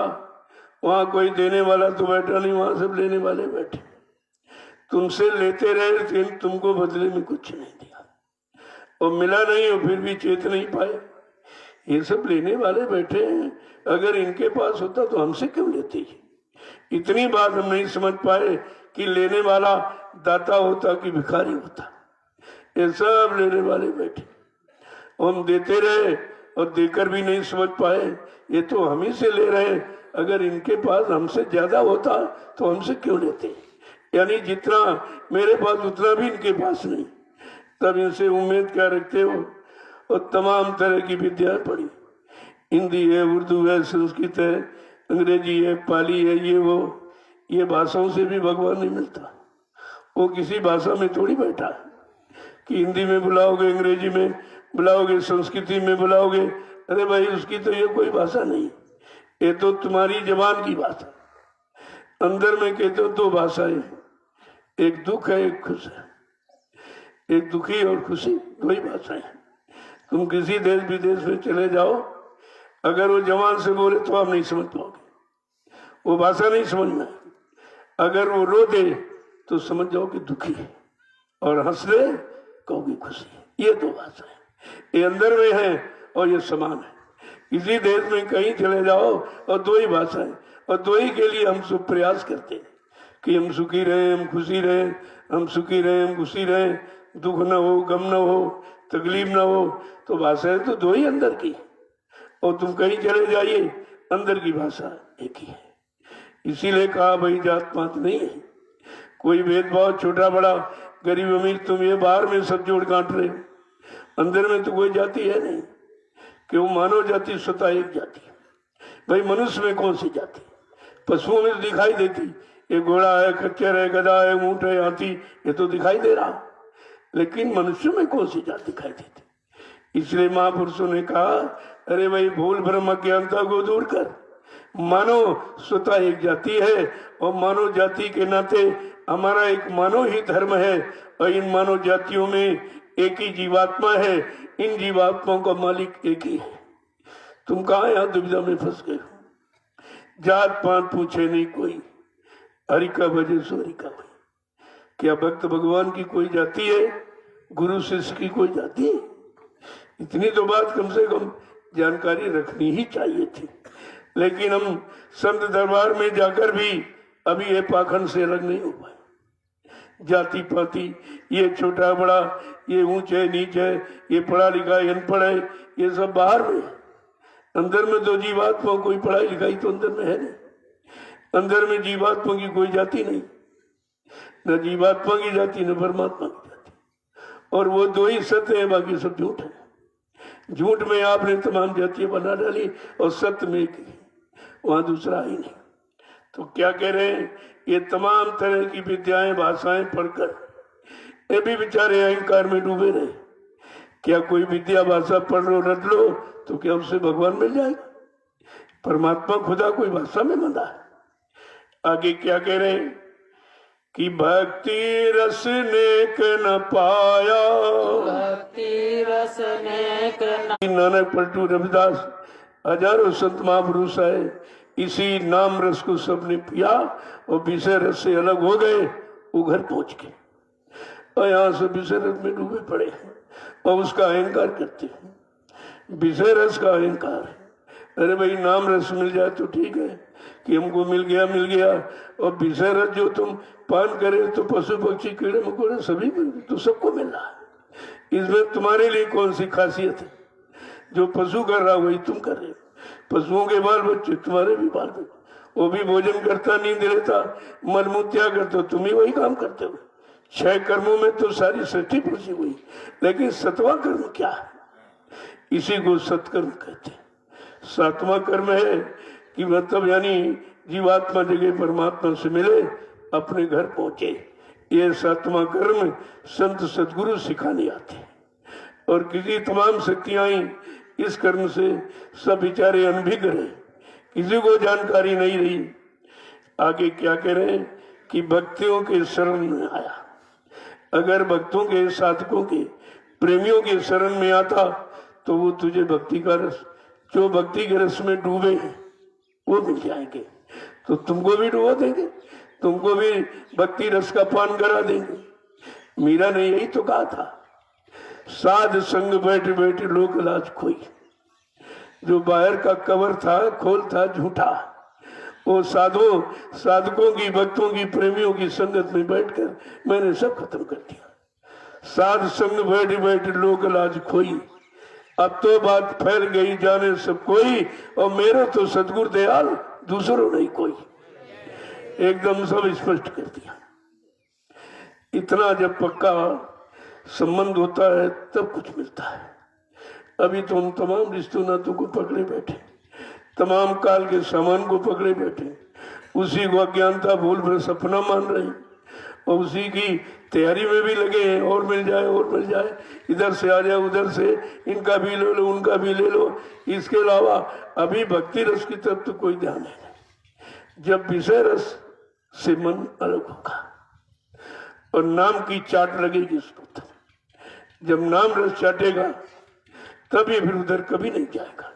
वहां कोई देने वाला तो बैठा नहीं, वहां सब लेने वाले बैठे। तुमसे लेते रहे लेकिन तुमको बदले में कुछ नहीं दिया, और मिला नहीं और फिर भी चेत नहीं पाए। ये सब लेने वाले बैठे हैं, अगर इनके पास होता तो हमसे क्यों लेते? इतनी बात हम नहीं समझ पाए कि लेने वाला दाता होता कि भिखारी होता। ये सब लेने वाले बैठे, हम देते रहे और देकर भी नहीं समझ पाए ये तो हम ही से ले रहे। अगर इनके पास हमसे ज्यादा होता तो हमसे क्यों लेते? यानी जितना मेरे पास उतना भी इनके पास नहीं, तब इनसे उम्मीद क्या रखते हो? और तमाम तरह की विद्या पढ़ी, हिंदी है, उर्दू है, संस्कृत है, अंग्रेजी है, पाली है, ये भाषाओं से भी भगवान नहीं मिलता। वो किसी भाषा में थोड़ी बैठा है कि हिंदी में बुलाओगे, अंग्रेजी में बुलाओगे, संस्कृति में बुलाओगे। अरे भाई उसकी तो ये कोई भाषा नहीं, ये तो तुम्हारी जबान की बात है। अंदर में कहते हो दो भाषाएं, एक दुख है एक खुश है, एक दुखी और खुशी, दो ही भाषाएं। तुम किसी देश विदेश में चले जाओ, अगर वो जवान से बोले तो आप नहीं समझ पाओगे, वो भाषा नहीं समझना। अगर वो रो दे तो समझ जाओ कि दुखी है, और हंस दे कहोगे खुशी है। ये दो भाषा है, ये अंदर में है और ये समान है। किसी देश में कहीं चले जाओ और दो ही भाषा है, और दो ही के लिए हम सब प्रयास करते हैं कि हम सुखी रहे, हम खुशी रहे, हम सुखी रहे, हम खुशी रहे, दुख न हो, गम न हो, तकलीफ न हो। तो भाषा तो दो ही अंदर की, और तुम कहीं चले जाइए अंदर की भाषा एक ही है। इसीलिए कहा भाई जात पात नहीं है, कोई भेदभाव छोटा बड़ा गरीब अमीर तुम ये बाहर में सब जोड़ काट रहे हो, अंदर में तो कोई जाति है नहीं। क्यों? मानव जाति स्वतः एक जाति है। भाई मनुष्य में कौन सी जाति? पशुओं में तो दिखाई देती, ये घोड़ा है, खच्चर है, गधा है, ऊंट है, हाथी, ये तो दिखाई दे रहा, लेकिन मनुष्य में कौन सी जात दिखाई देती? इसलिए महापुरुषों ने कहा अरे भाई भूल भ्रम अज्ञानता को दूर कर, मानव स्वतः एक जाति है, और मानव जाति के नाते हमारा एक मानव ही धर्म है, और इन मानव जातियों में एक ही जीवात्मा है, इन जीवात्माओं का मालिक एक ही है। तुम कहाँ यहाँ दुविधा में फंस गए हो? जात पात पूछे नहीं कोई, हरि का भजे सो हरि का भय। क्या भक्त भगवान की कोई जाती है? गुरु शिष्य की कोई जाती है? इतनी तो बात कम से कम जानकारी रखनी ही चाहिए थी। लेकिन हम संत दरबार में जाकर भी अभी ये पाखंड से अलग नहीं हो पाए। जाति पाति, ये छोटा बड़ा, ये ऊंचे नीचे, ये पढ़ा लिखा ये अनपढ़ है, ये सब बाहर में। अंदर में तो जीवात्मा, कोई पढ़ाई लिखाई तो अंदर में है नहीं। अंदर में जीवात्मा की कोई जाति नहीं, न जीवात्मा की जाति न परमात्मा की जाति। और वो दो ही सत्य है, बाकी सब झूठ है। झूठ में आपने तमाम जातियां बना डाली और सत्य में एक ही, वहां दूसरा ही नहीं। तो क्या कह रहे हैं? ये तमाम तरह की विद्याएं भाषाएं पढ़कर ये भी बेचारे अहंकार में डूबे रहे। क्या कोई विद्या भाषा पढ़ लो रट लो तो क्या उससे भगवान मिल जाएगा? परमात्मा खुदा कोई भाषा में बंधा है। आगे क्या कह रहे हैं कि भक्ति रस नेक न पाया, भक्ति रस नेक न नानक पलटू रविदास हजारों संत महापुरुष आए, इसी नाम रस को सबने पिया और विषय रस से अलग हो गए, वो घर पहुंच गए और यहाँ से विषय रस में डूबे पड़े हैं और उसका अहंकार करते हैं। विषय रस का अहंकार है। अरे भाई नाम रस मिल जाए तो ठीक है कि हमको मिल गया, और विषय रस जो तुम पान करे तो पशु पक्षी कीड़े मकोड़े सभी तो सबको मिल रहा है। इसमें तुम्हारे लिए कौन सी खासियत है? जो पशु कर रहा वही तुम कर रहे हो। पशुओं के बाल बच्चे तुम्हारे भी बाल बच्चे, वो भी भोजन करता, नींद लेता, मलमूत्या करते, तुम ही वही काम करते हो। 6 कर्मों में तो सारी सृष्टि पूछी हुई, लेकिन 7वां कर्म क्या है? इसी को सत्कर्म कहते हैं। 7वां कर्म है कि मतलब यानी जीवात्मा जगह परमात्मा से मिले, अपने घर पहुंचे। ये 7वां कर्म संत सदगुरु सिखाने आते हैं। और किसी तमाम शक्तियां आई इस कर्म से सब बेचारे अनभिज्ञ रहे, किसी को जानकारी नहीं रही। आगे क्या कह रहे हैं कि भक्तियों के शरण में आया। अगर भक्तों के, साधकों के, प्रेमियों के शरण में आता तो वो तुझे भक्ति का रस, जो भक्ति के रस में डूबे हैं वो मिल जाएंगे। तो तुमको भी डुबो देंगे, तुमको भी भक्ति रस का पान करा देंगे। मीरा ने यही तो कहा था, साध संग बैठे बैठे लोक लाज खोई। जो बाहर का कवर था, खोल था झूठा, वो साधकों की, भक्तों की, प्रेमियों की संगत में बैठकर मैंने सब खत्म कर दिया। साध संग बैठे बैठे लोक लाज खोई। अब तो बात फैल गई जाने सब कोई, और मेरे तो सतगुरु दयाल दूसरों नहीं कोई। एकदम सब स्पष्ट कर दिया। इतना जब पक्का संबंध होता है तब कुछ मिलता है। अभी तो हम तमाम रिश्तों नातों को पकड़े बैठे, तमाम काल के सामान को पकड़े बैठे, उसी को अज्ञानता भूल भर सपना मान रहे हैं और उसी की तैयारी में भी लगे हैं। और मिल जाए और मिल जाए, इधर से आ जाए, उधर से इनका भी ले लो, उनका भी ले लो। इसके अलावा अभी भक्ति रस की तरफ तो कोई ध्यान नहीं। जब विषय रस से मन अलग होगा और नाम की चाट लगेगी उसको, जब नाम रस चाटेगा तब ये फिर उधर कभी नहीं जाएगा।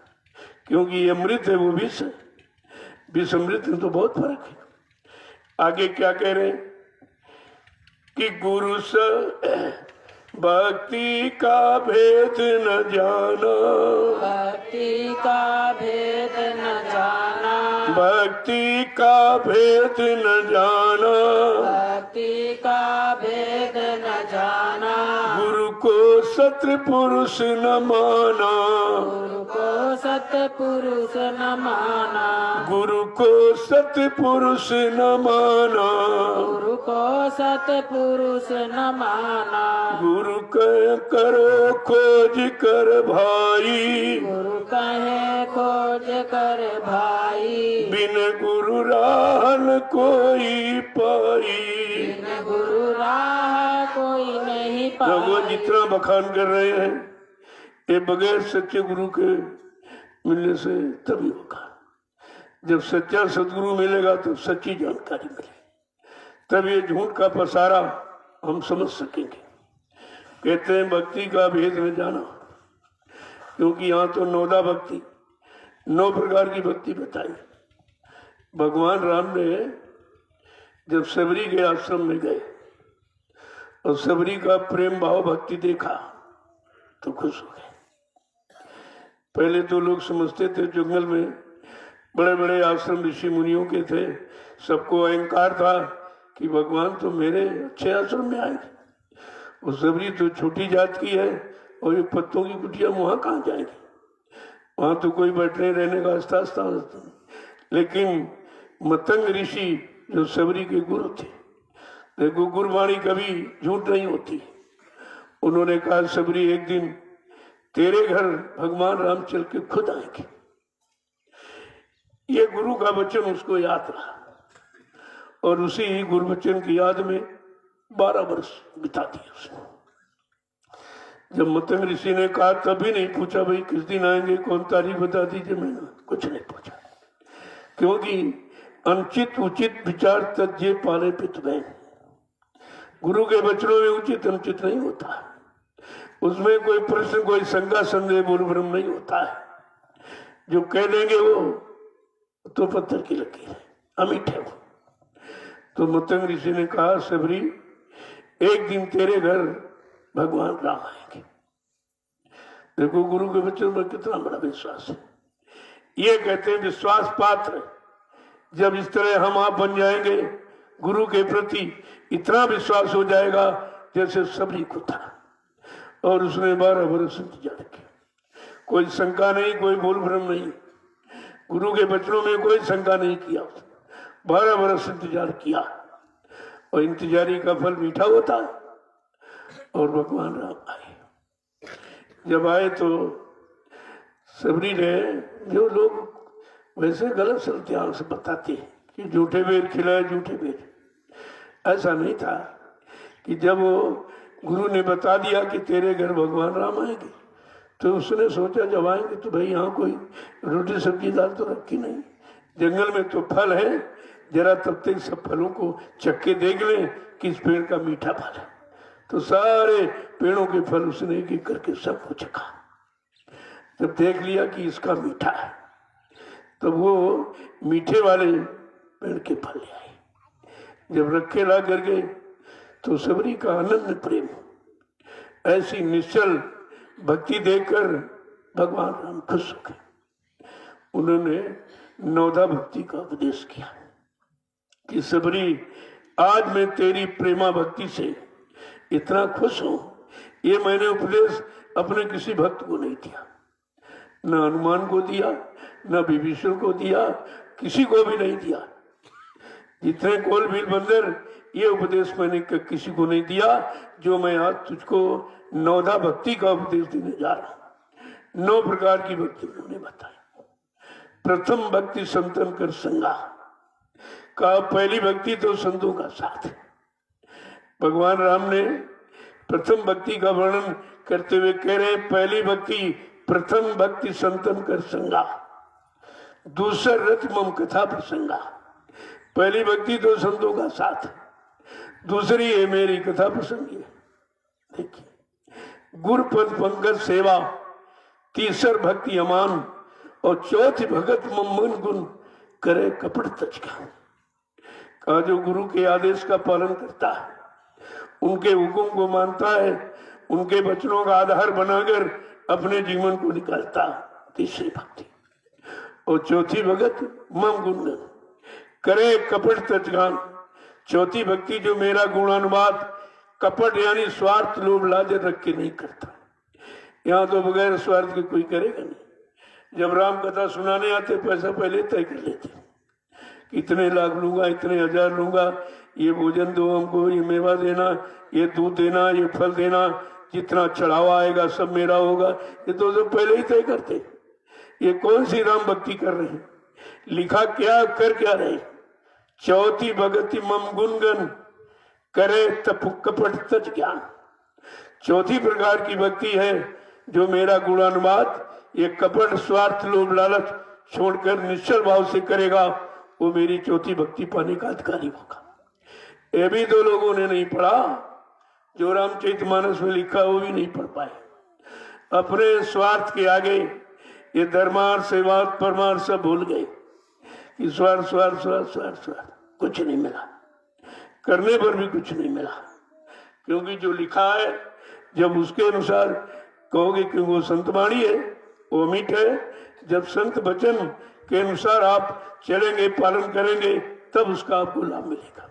क्योंकि ये अमृत है, वो विष है। विष अमृत में तो बहुत फर्क है। आगे क्या कह रहे हैं कि गुरु से भक्ति का भेद न जाना, भक्ति का भेद न जाना, भक्ति का भेद न जाना, भक्ति का भेद न जाना, गुरु को सत्र पुरुष न माना, गुरु को सतपुरुष न माना, गुरु को सत्य पुरुष न माना, गुरु को सतपुरुष न माना, गुरु कह करो खोज कर भाई, गुरु कहे खोज कर भाई, बिन गुरु राह न कोई पाई। बिन गुरु राह कोई नहीं भगवान पाई। जितना बखान कर रहे हैं ये बगैर सच्चे गुरु के मिलने से तभी होगा। जब सच्चा सदगुरु मिलेगा तो सच्ची जानकारी मिलेगी, तब ये झूठ का पसारा हम समझ सकेंगे। कहते हैं भक्ति का भेद में जाना, क्योंकि यहाँ तो 9 भक्ति, 9 प्रकार की भक्ति बताई। भगवान राम ने जब सबरी के आश्रम में गए और सबरी का प्रेम भाव भक्ति देखा तो खुश हो गए। पहले तो लोग समझते थे जंगल में बड़े बड़े आश्रम ऋषि मुनियों के थे, सबको अहंकार था कि भगवान तो मेरे अच्छे आश्रम में आएंगे, और सबरी तो छोटी जात की है और ये पत्तों की कुटिया वहां कहाँ जाएंगे, वहां तो कोई बैठने रहने का आस्था नहीं। लेकिन मतंग ऋषि जो सबरी के गुरु थे, देखो गुरुवाणी कभी झूठ नहीं होती, उन्होंने कहा सबरी एक दिन तेरे घर भगवान राम चल के खुद आएंगे। ये गुरु का वचन उसको याद रहा और उसी गुरु वचन की याद में 12 वर्ष बिता दिए उसने। जब मतंग ऋषि ने कहा तभी नहीं पूछा भाई किस दिन आएंगे, कौन तारीख बता दीजिए, मैंने कुछ नहीं पूछा, क्योंकि अनुचित उचित विचार तज्जे पाले पित बहन। गुरु के वचनों में उचित अनुचित नहीं होता, उसमें कोई प्रश्न कोई शंका संदेह बोल भ्रम नहीं होता है। जो कह देंगे वो तो पत्थर की लकीर है, अमीठे हो। तो मतंग ऋषि ने कहा सबरी एक दिन तेरे घर भगवान राम आएंगे। देखो गुरु के वचन में कितना बड़ा विश्वास है। ये कहते हैं विश्वास पात्र। जब इस तरह हम आप बन जाएंगे, गुरु के प्रति इतना विश्वास हो जाएगा जैसे सबरी को था, और उसने 12 वर्ष इंतजार किया, कोई शंका नहीं, कोई बोल भ्रम नहीं, गुरु के वचनों में कोई शंका नहीं किया, 12 वर्ष इंतजार किया, और इंतजारी का फल मीठा होता है। और भगवान राम आए। जब आए तो सबरी ने, जो लोग वैसे गलत संत्याग से बताते हैं कि झूठे बेर खिलाए झूठे बेर, ऐसा नहीं था कि जब वो गुरु ने बता दिया कि तेरे घर भगवान राम आएंगे तो उसने सोचा जब आएंगे तो भाई यहाँ कोई रोटी सब्जी दाल तो रखी नहीं, जंगल में तो फल है, जरा तब तक सब फलों को चक्के देख लें किस पेड़ का मीठा फल है। तो सारे पेड़ों के फल उसने एक एक करके सबको चखा। जब देख लिया कि इसका मीठा है तो वो मीठे वाले पेड़ के फल ले आए। जब रखे ला करके तो सबरी का आनंद प्रेम, ऐसी निश्चल भक्ति देखकर भगवान राम खुश हो गए। उन्होंने नवधा भक्ति का उपदेश किया कि सबरी आज मैं तेरी प्रेमा भक्ति से इतना खुश हूं, ये मैंने उपदेश अपने किसी भक्त को नहीं दिया, न हनुमान को दिया, न विभीषण को दिया, किसी को भी नहीं दिया। जितने कोल भील बंदर, ये उपदेश मैंने किसी को नहीं दिया जो मैं आज तुझको नवधा भक्ति का उपदेश देने जा रहा हूं। 9 प्रकार की भक्ति उन्होंने बताई। प्रथम भक्ति संतन कर संगा का, पहली भक्ति तो संतों का साथ है। भगवान राम ने प्रथम भक्ति का वर्णन करते हुए कह रहे पहली भक्ति प्रथम भक्ति संतन कर संगा, दूसरा रथ मम कथा प्रसंगा। पहली भक्ति तो संतों का साथ है, दूसरी है मेरी कथा प्रसंगी है। देखिए गुरुपद पंकज सेवा, तीसर भक्ति अमान, और चौथी भगत मम्मन गुण करे कपट तचका। का जो गुरु के आदेश का पालन करता है, उनके हुक्म को मानता है, उनके वचनों का आधार बनाकर अपने जीवन को निकालता, तीसरी भक्ति। और चौथी भगत मम गुणगन करे कपट तचगान। चौथी भक्ति जो मेरा गुणानुवाद कपट यानी स्वार्थ लोभ लाजर रख के नहीं करता। यहाँ तो बगैर स्वार्थ के कोई करेगा नहीं। जब राम कथा सुनाने आते पैसा पहले तय कर लेते, इतने लाख लूंगा, इतने हजार लूंगा, ये भोजन दो हमको, ये मेवा देना, ये दूध देना, ये फल देना, जितना चढ़ावा आएगा सब मेरा होगा। ये तो सब पहले ही तय करते। ये कौन सी राम भक्ति कर रहे हैं, लिखा क्या कर क्या रहे। चौथी भगति मम गुणगन करे तप कपट तज ज्ञान। चौथी प्रकार की भक्ति है जो मेरा गुणानुवाद ये कपट स्वार्थ लोभ लालच छोड़कर निश्चल भाव से करेगा, वो मेरी चौथी भक्ति पाने का अधिकारी होगा। ये भी तो लोगों ने नहीं पढ़ा, जो रामचरितमानस में लिखा वो भी नहीं पढ़ पाए। अपने स्वार्थ के आगे ये धर्मार्थ सेवार्थ परमार्थ सब भूल गए। कि स्वार्थ स्वार्थ स्वार्थ स्वार्थ स्वार्थ, कुछ नहीं मिला, करने पर भी कुछ नहीं मिला। क्योंकि जो लिखा है जब उसके अनुसार कहोगे कि वो संत वाणी है, वो अमिट है, जब संत वचन के अनुसार आप चलेंगे, पालन करेंगे, तब उसका आपको लाभ मिलेगा।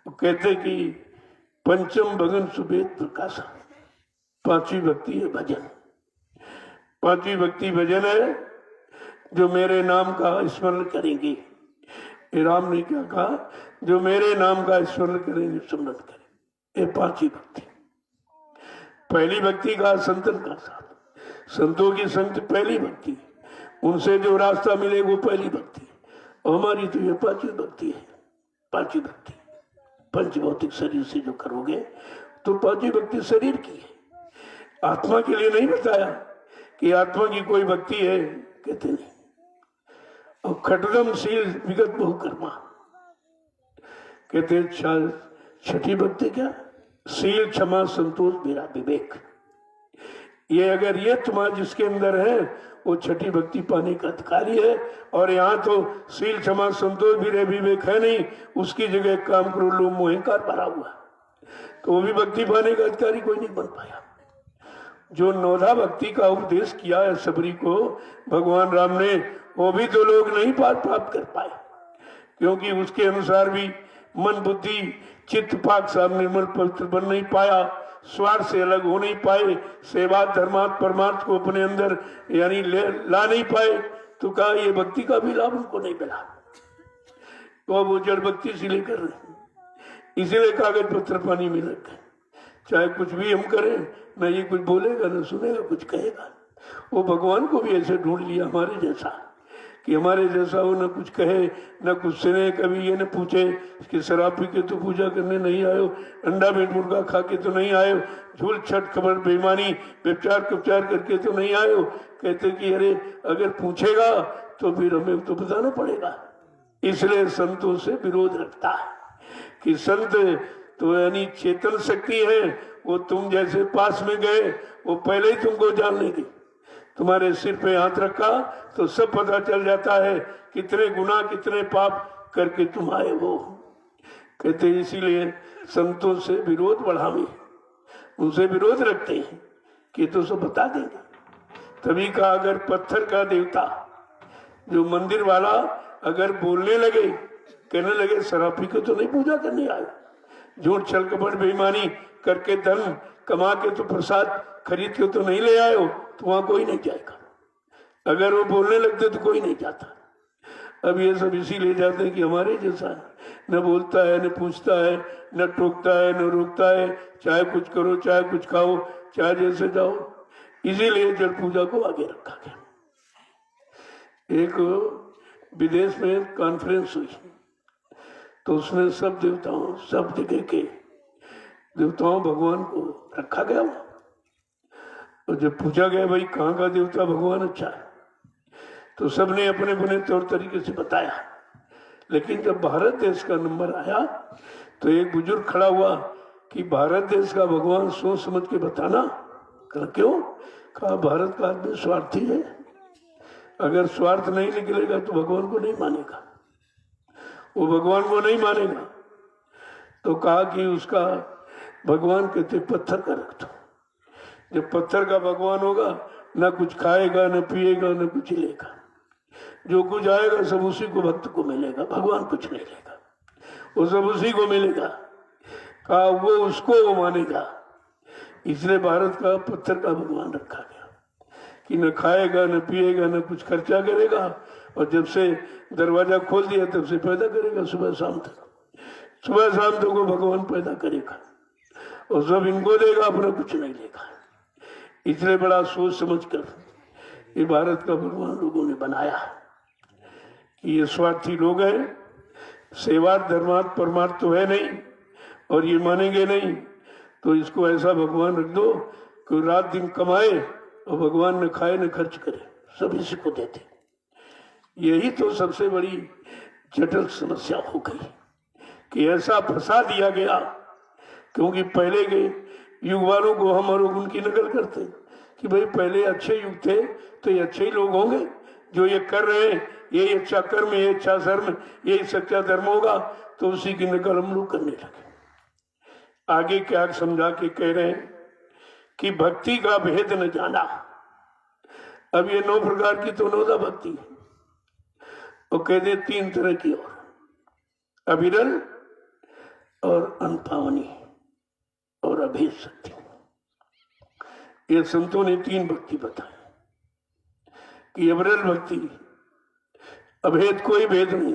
वो कहते कि पंचम भगन सुवेद प्रकाश, पांचवी भक्ति है भजन। पांचवी भक्ति भजन है, जो मेरे नाम का स्मरण करेंगे। राम ने क्या कहा? जो मेरे नाम का स्मरण करेंगे, स्मरण करें। ये पांचवी भक्ति। पहली भक्ति का संतन का साथ, संतों की संत पहली भक्ति, उनसे जो रास्ता मिले वो पहली भक्ति। और हमारी तो ये पांचवी भक्ति है। पांचवी भक्ति पंच भौतिक शरीर से जो करोगे तो पांचवी भक्ति शरीर की है, आत्मा के लिए नहीं बताया कि आत्मा की कोई भक्ति है, कहते नहीं। और खटदम शील विगत बहुकर्मा, कहते छठी भक्ति क्या? शील क्षमा संतोष मेरा विवेक। ये अगर ये तुम्हारा जिसके अंदर है वो छठी भक्ति पाने का अधिकारी है। और यहाँ तो शील क्षमा संतोष भी विवेक है नहीं, उसकी जगह काम करो लोग मोहंकार भरा हुआ, तो वो भी भक्ति पाने का अधिकारी कोई नहीं बन पाया। जो नौधा भक्ति का उपदेश किया है सबरी को भगवान राम ने, वो भी तो लोग नहीं प्राप्त कर पाए, क्योंकि उसके अनुसार भी मन बुद्धि चित्त पाक साहब निर्मल पवित्र बन नहीं पाया, स्वार्थ से अलग हो नहीं पाए, सेवा धर्मार्थ परमार्थ को अपने अंदर यानी ला नहीं पाए, तो कहा ये भक्ति का भी लाभ उनको नहीं मिला। तो अब वो जड़ भक्ति इसीलिए कर रहे हैं, इसीलिए कागज पत्र पानी में लग गए। चाहे कुछ भी हम करें, न ये कुछ बोलेगा न सुनेगा, कुछ कहेगा। वो भगवान को भी ऐसे ढूंढ लिया हमारे जैसा, कि हमारे जैसा वो न कुछ कहे न कुछ सुने। कभी ये न पूछे कि शराब पी के तो पूजा करने नहीं आयो, अंडा मीट मुर्गा खा के तो नहीं आयो, झूल छठ खबर बेईमानी व्यवचार कपचार करके तो नहीं आयो। कहते कि अरे अगर पूछेगा तो फिर हमें तो बताना पड़ेगा। इसलिए संतों से विरोध रखता है कि संत तो यानी चेतन शक्ति है, वो तुम जैसे पास में गए वो पहले ही तुमको जान लेगी। तुम्हारे सिर पे हाथ रखा तो सब पता चल जाता है कितने गुनाह कितने पाप करके तुम आए हो। कहते इसीलिए संतों से विरोध बढ़ावे, उनसे विरोध रखते हैं कि तो सब बता देंगे। तभी का अगर पत्थर का देवता जो मंदिर वाला अगर बोलने लगे, कहने लगे शराब पी के तो नहीं पूजा करने आए, झूठ छल कपट बेईमानी करके धन कमा के तो प्रसाद खरीद के तो नहीं ले आए हो, तो वहां कोई नहीं जाएगा। अगर वो बोलने लगते तो कोई नहीं जाता। अब ये सब इसीलिए जाते हैं कि हमारे जैसा न बोलता है न पूछता है न टोकता है न रोकता है, चाहे कुछ करो चाहे कुछ खाओ चाहे जैसे जाओ। इसीलिए जड़ पूजा को आगे रखा गया। एक विदेश में कॉन्फ्रेंस हुई तो उसमें सब देवताओं सब जगह के देवताओं भगवान को रखा गया। और जब पूछा गया भाई कहाँ का देवता भगवान अच्छा है, तो सबने अपने अपने तौर तरीके से बताया। लेकिन जब भारत देश का नंबर आया तो एक बुजुर्ग खड़ा हुआ कि भारत देश का भगवान सोच समझ के बताना। कहा क्यों? कहा भारत का आदमी स्वार्थी है, अगर स्वार्थ नहीं निकलेगा तो भगवान को नहीं मानेगा, वो भगवान को नहीं मानेगा। तो कहा कि उसका भगवान कहते पत्थर का रख दो। जब पत्थर का भगवान होगा ना कुछ खाएगा न पिएगा न कुछ लेगा, जो कुछ आएगा सब उसी को भक्त को मिलेगा, भगवान कुछ नहीं लेगा, वो सब उसी को मिलेगा। कहा वो उसको मानेगा। इसलिए भारत का पत्थर का भगवान रखा गया कि न खाएगा न पिएगा न कुछ खर्चा करेगा, और जब से दरवाजा खोल दिया तब से पैदा करेगा सुबह शाम तक। सुबह शाम तक वो भगवान पैदा करेगा और सब इनको देगा, अपना कुछ नहीं लेगा। इसलिए बड़ा सोच समझ कर ये भारत का भगवान लोगों ने बनाया कि ये स्वार्थी लोग हैं, सेवार्थ धर्मार्थ परमार्थ तो है नहीं और ये मानेंगे नहीं, तो इसको ऐसा भगवान रख दो कि रात दिन कमाए और भगवान न खाए न खर्च करे, सब इसी को देते। यही तो सबसे बड़ी जटिल समस्या हो गई कि ऐसा फंसा दिया गया, क्योंकि पहले के युग वालों को हम और उनकी नकल करते कि भाई पहले अच्छे युग थे तो ये अच्छे ही लोग होंगे, जो ये कर रहे हैं यही अच्छा कर्म, ये अच्छा धर्म, यही सच्चा धर्म होगा, तो उसी की नकल हम लोग करने लगे। आगे क्या समझा के कह रहे हैं कि भक्ति का भेद न जाना। अब ये 9 प्रकार की तो 9 भक्ति है, वो कहते 3 तरह की, और अविरल और अनपावनी और अभेद शक्ति। ये संतों ने 3 भक्ति बताई कि अविरल भक्ति, अभेद, कोई भेद नहीं,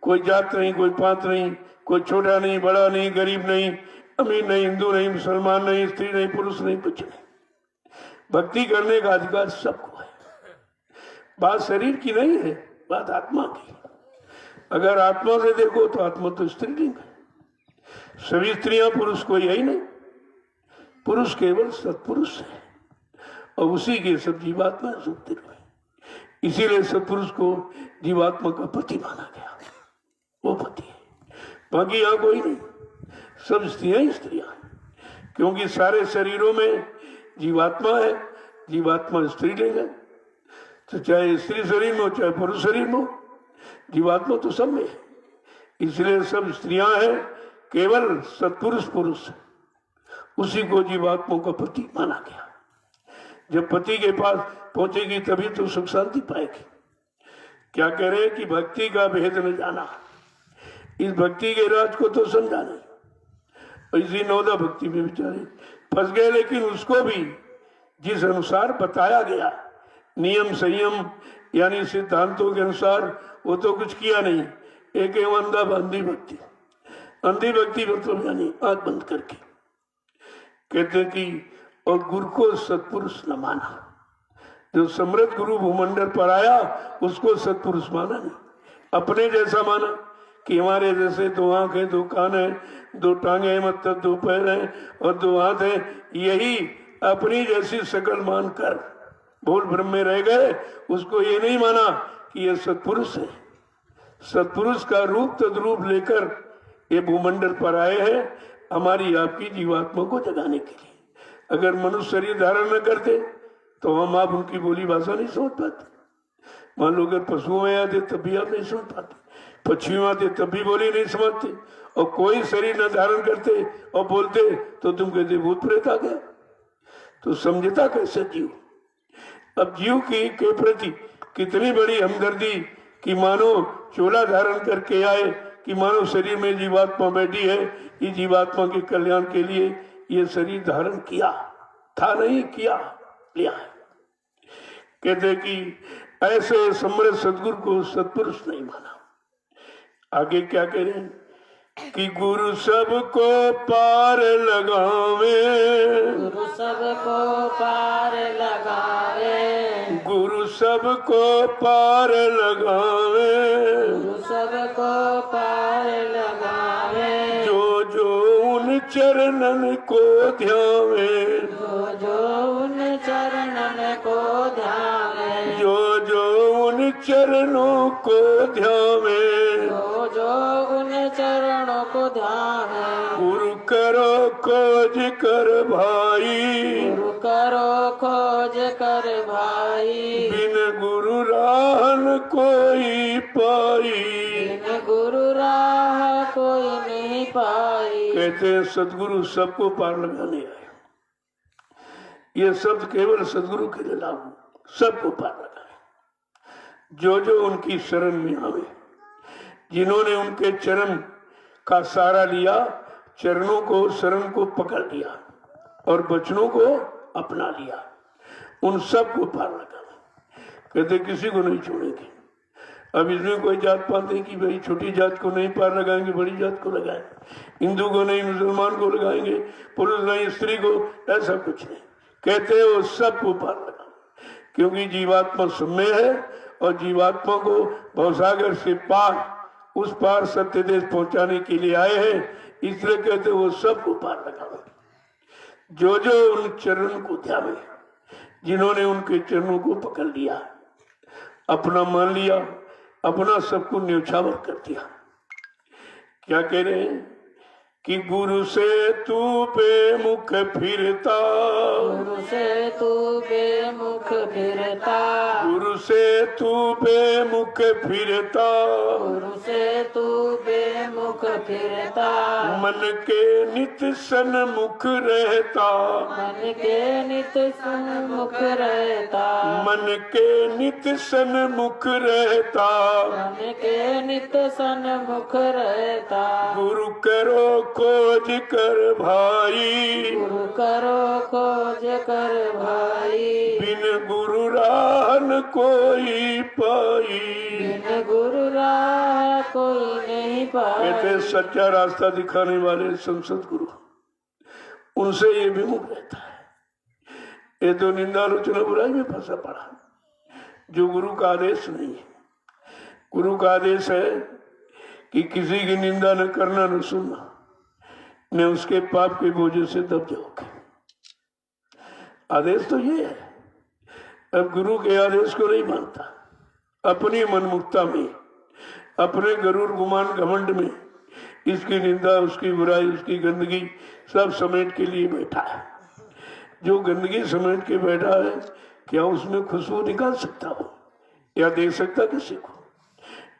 कोई जात नहीं, कोई पात नहीं, कोई छोटा नहीं, बड़ा नहीं, गरीब नहीं, अमीर नहीं, हिंदू नहीं, मुसलमान नहीं, स्त्री नहीं, पुरुष नहीं, कुछ नहीं। भक्ति करने का अधिकार सबको है। बात शरीर की नहीं है, बात आत्मा की। अगर आत्मा से देखो तो आत्मा तो स्त्रीलिंग है, सभी स्त्रियां पुरुष कोई है ही नहीं, पुरुष केवल सत्पुरुष है और उसी के सब जीवात्मा सुखते हुए। इसीलिए सत्पुरुष को जीवात्मा का पति माना गया, वो पति है, बाकी यहां कोई नहीं, सब स्त्रियां ही स्त्रियां हैं, क्योंकि सारे शरीरों में जीवात्मा है, जीवात्मा स्त्रीलिंग है, तो चाहे स्त्री शरीर में हो चाहे पुरुष शरीर में हो, जीवात्मा तो सब में है। इसलिए सब स्त्रियां हैं, केवल सत्पुरुष पुरुष है, उसी को जीवात्मा का पति माना गया। जब पति के पास पहुंचेगी तभी तो सुख शांति पाएगी। क्या कह रहे हैं कि भक्ति का भेद न जाना, इस भक्ति के राज को तो समझा नहीं। इसी 9 भक्ति में बेचारे फंस गए, लेकिन उसको भी जिस अनुसार बताया गया, नियम संयम यानी सिद्धांतों के अनुसार, वो तो कुछ किया नहीं। एक अंधी भक्ति, अंधी भक्ति मतलब यानी आंख बंद करके कहते कि और गुरु को सत्पुरुष न माना। जो समृद्ध गुरु भूमंडल पर आया उसको सत्पुरुष माना नहीं, अपने जैसा माना कि हमारे जैसे 2 आंखें 2 कान है, 2 टांगे मतलब 2 पैर हैं और 2 हाथ हैं, यही अपनी जैसी शकल मानकर भूल भ्रम में रह गए। उसको ये नहीं माना कि ये सत्पुरुष है। सत्पुरुष का रूप तद्रूप लेकर ये भूमंडल पर आए हैं हमारी आपकी जीवात्मा को जगाने के लिए। अगर मनुष्य शरीर धारण न करते तो हम आप उनकी बोली भाषा नहीं समझ पाते। मान लो अगर पशुओं में आते तब भी आप नहीं समझ पाते, पक्षियों में आते तब भी बोली नहीं समझते, और कोई शरीर न धारण करते और बोलते तो तुम कहते भूत प्रेत आ गया। तो समझता कैसे जीव। अब जीव की के प्रति कितनी बड़ी हमदर्दी कि मानो चोला धारण करके आए, कि मानो शरीर में जीवात्मा बैठी है, ये जीवात्मा के कल्याण के लिए ये शरीर धारण किया था, नहीं किया, लिया है। कहते कि ऐसे समृद्ध सदगुरु को सत्पुरुष नहीं माना। आगे क्या कह रहे हैं कि गुरु सबको पार लगावे, गुरु सबको पार लगावे, गुरु सबको पार लगावे, गुरु सबको पार लगावे, जो जो उन चरणन को ध्यावे, जो जो उन चरणन को ध्यावे, जो जो उन चरणों को ध्यावे, जो जो उन चरणों को ध्यावे। गुरु करो खोज कर भाई, गुरु करो खोज कर भाई, बिन गुरु राह न कोई पाई। बिन गुरु राह कोई नहीं पाई। कहते हैं सदगुरु सबको पार लगाने आए। ये शब्द केवल सदगुरु के लिए लागू, सबको पार लगाए। जो जो उनकी शरण में आवे, जिन्होंने उनके चरण का सहारा लिया, चरणों को शरण को पकड़ लिया और वचनों को अपना लिया, उन सबको पार लगाना। कहते किसी को नहीं छोड़ेंगे। अब इसमें कोई जात पात नहीं कि भाई छोटी जात को नहीं पार लगाएंगे, बड़ी जात को लगाएंगे, हिंदू को नहीं मुसलमान को लगाएंगे, पुरुष नहीं स्त्री को, ऐसा कुछ नहीं। कहते वो सबको पार लगाना, क्योंकि जीवात्मा सब में है और जीवात्मा को भवसागर से पार, उस पार सत्य देश पहुंचाने के लिए आए हैं। इसलिए कहते वो सबको पार लगाना। जो जो उन चरण को ध्यावे, जिन्होंने उनके चरणों को पकड़ लिया, अपना मान लिया, अपना सबको न्यौछावर कर दिया। क्या कह रहे हैं कि गुरु से तू बेमुख फिरता, गुरु से तू बेमुख फिरता, गुरु से तू बेमुख फिरता, गुरु से तू बेमुख फिरता, मन के नित सन्मुख रहता, मन के नित सन्मुख रहता, मन के नित सन्मुख रहता, मन के नित सन्मुख रहता, गुरु करो खोज कर भाई, गुरु करो खोज कर भाई, बिन गुरु राह न कोई पाई। बिन गुरु राह कोई नहीं कहते पाई। सच्चा रास्ता दिखाने वाले संसद गुरु, उनसे ये विमुख रहता है। ये तो निंदा आलोचना बुराई में फंसा पड़ा, जो गुरु का आदेश नहीं है। गुरु का आदेश है कि किसी की निंदा न करना न सुनना, न उसके पाप के बोझे से दब जाओगे। आदेश तो ये है। अब गुरु के आदेश को नहीं मानता, अपनी मनमुक्ता में, अपने गरूर गुमान घमंड में इसकी निंदा, उसकी बुराई, उसकी गंदगी सब समेट के लिए बैठा है। जो गंदगी समेट के बैठा है, क्या उसमें खुशबू निकाल सकता हो या दे सकता किसी को?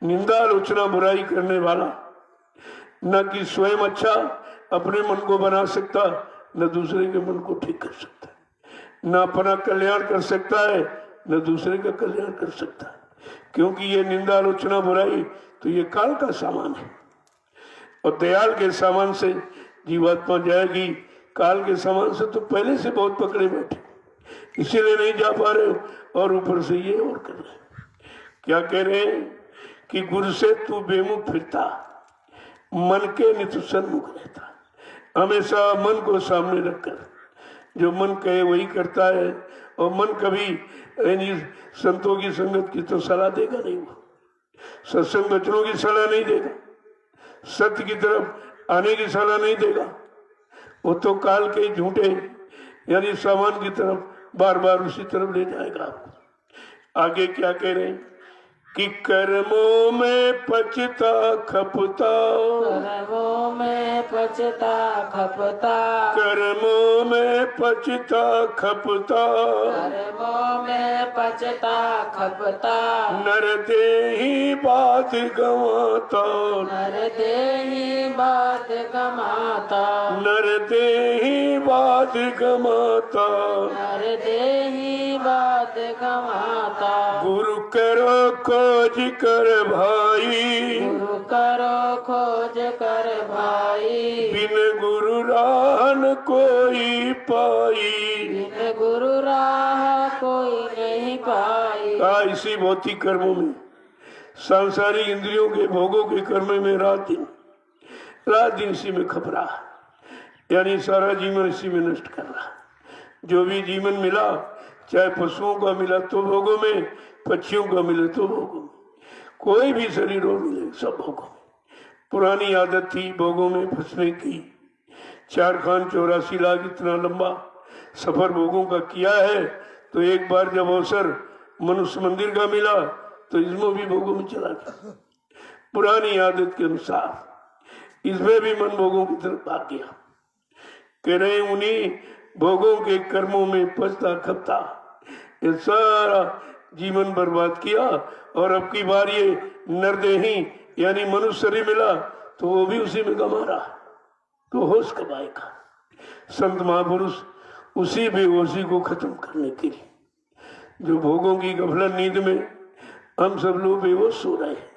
निंदा आलोचना बुराई करने वाला न कि स्वयं अच्छा अपने मन को बना सकता, न दूसरे के मन को ठीक कर सकता, न अपना कल्याण कर सकता है, न दूसरे का कल्याण कर सकता है। क्योंकि ये निंदा आलोचना बुराई तो ये काल का सामान है, और दयाल के सामान से जीवात्मा जाएगी। काल के सामान से तो पहले से बहुत पकड़े बैठे, इसीलिए नहीं जा पा रहे हो, और ऊपर से ये और कर रहे। क्या कह रहे हैं कि गुरु से तू बेमुख फिरता, मन के नित सन्मुख रहता। हमेशा मन को सामने रखकर जो मन कहे वही करता है, और मन कभी यानी संतों की संगत की तो सलाह देगा नहीं, वो सत्संग वचनों की सलाह नहीं देगा, सत्य की तरफ आने की सलाह नहीं देगा। वो तो काल के झूठे यानी सामान की तरफ बार बार उसी तरफ ले जाएगा आपको। आगे क्या कह रहे हैं कि कर्मों में पचता खपता, कर्मों में पचता खपता, कर्मों में पचता खपता, कर्मों में पचता खपता, नर देही बात गंवाता, नर देही बात गमाता, नर देही बात गंवाता, नर देही बात गमाता, गुरु करो खोज कर भाई, गुरु करो खोज कर भाई, बिन गुरु राह न कोई पाई। बिन गुरु राह कोई नहीं पाई। कहा इसी भौतिक कर्मों में, सांसारिक इंद्रियों के भोगों के कर्म में रात दिन इसी में खप रहा, यानी सारा जीवन इसी में नष्ट कर रहा। जो भी जीवन मिला, चाहे पशुओं का मिला तो भोगों में, पक्षियों का मिले तो भोगों में, कोई भी शरीर हो मिले सब भोगों में। पुरानी आदत थी भोगों में फंसने की। 4 खान 84 लाख इतना लंबा सफर भोगों का किया है, तो एक बार जब अवसर मनुष्य मंदिर का मिला तो इसमें भी भोगों में चला गया। पुरानी आदत के अनुसार इसमें भी मन भोगों की तरफ भाग गया। कह रहे उन्हीं भोगों के कर्मों में पचता खपता ये सारा जीवन बर्बाद किया, और अब की बार ये नरदेही यानी मनुष्य शरीर मिला तो वो भी उसी में गमा रहा, तो होश कब आएगा? संत महापुरुष उसी बेहोशी को खत्म करने के लिए, जो भोगों की गफलत नींद में हम सब लोग बेहोश सो रहे हैं,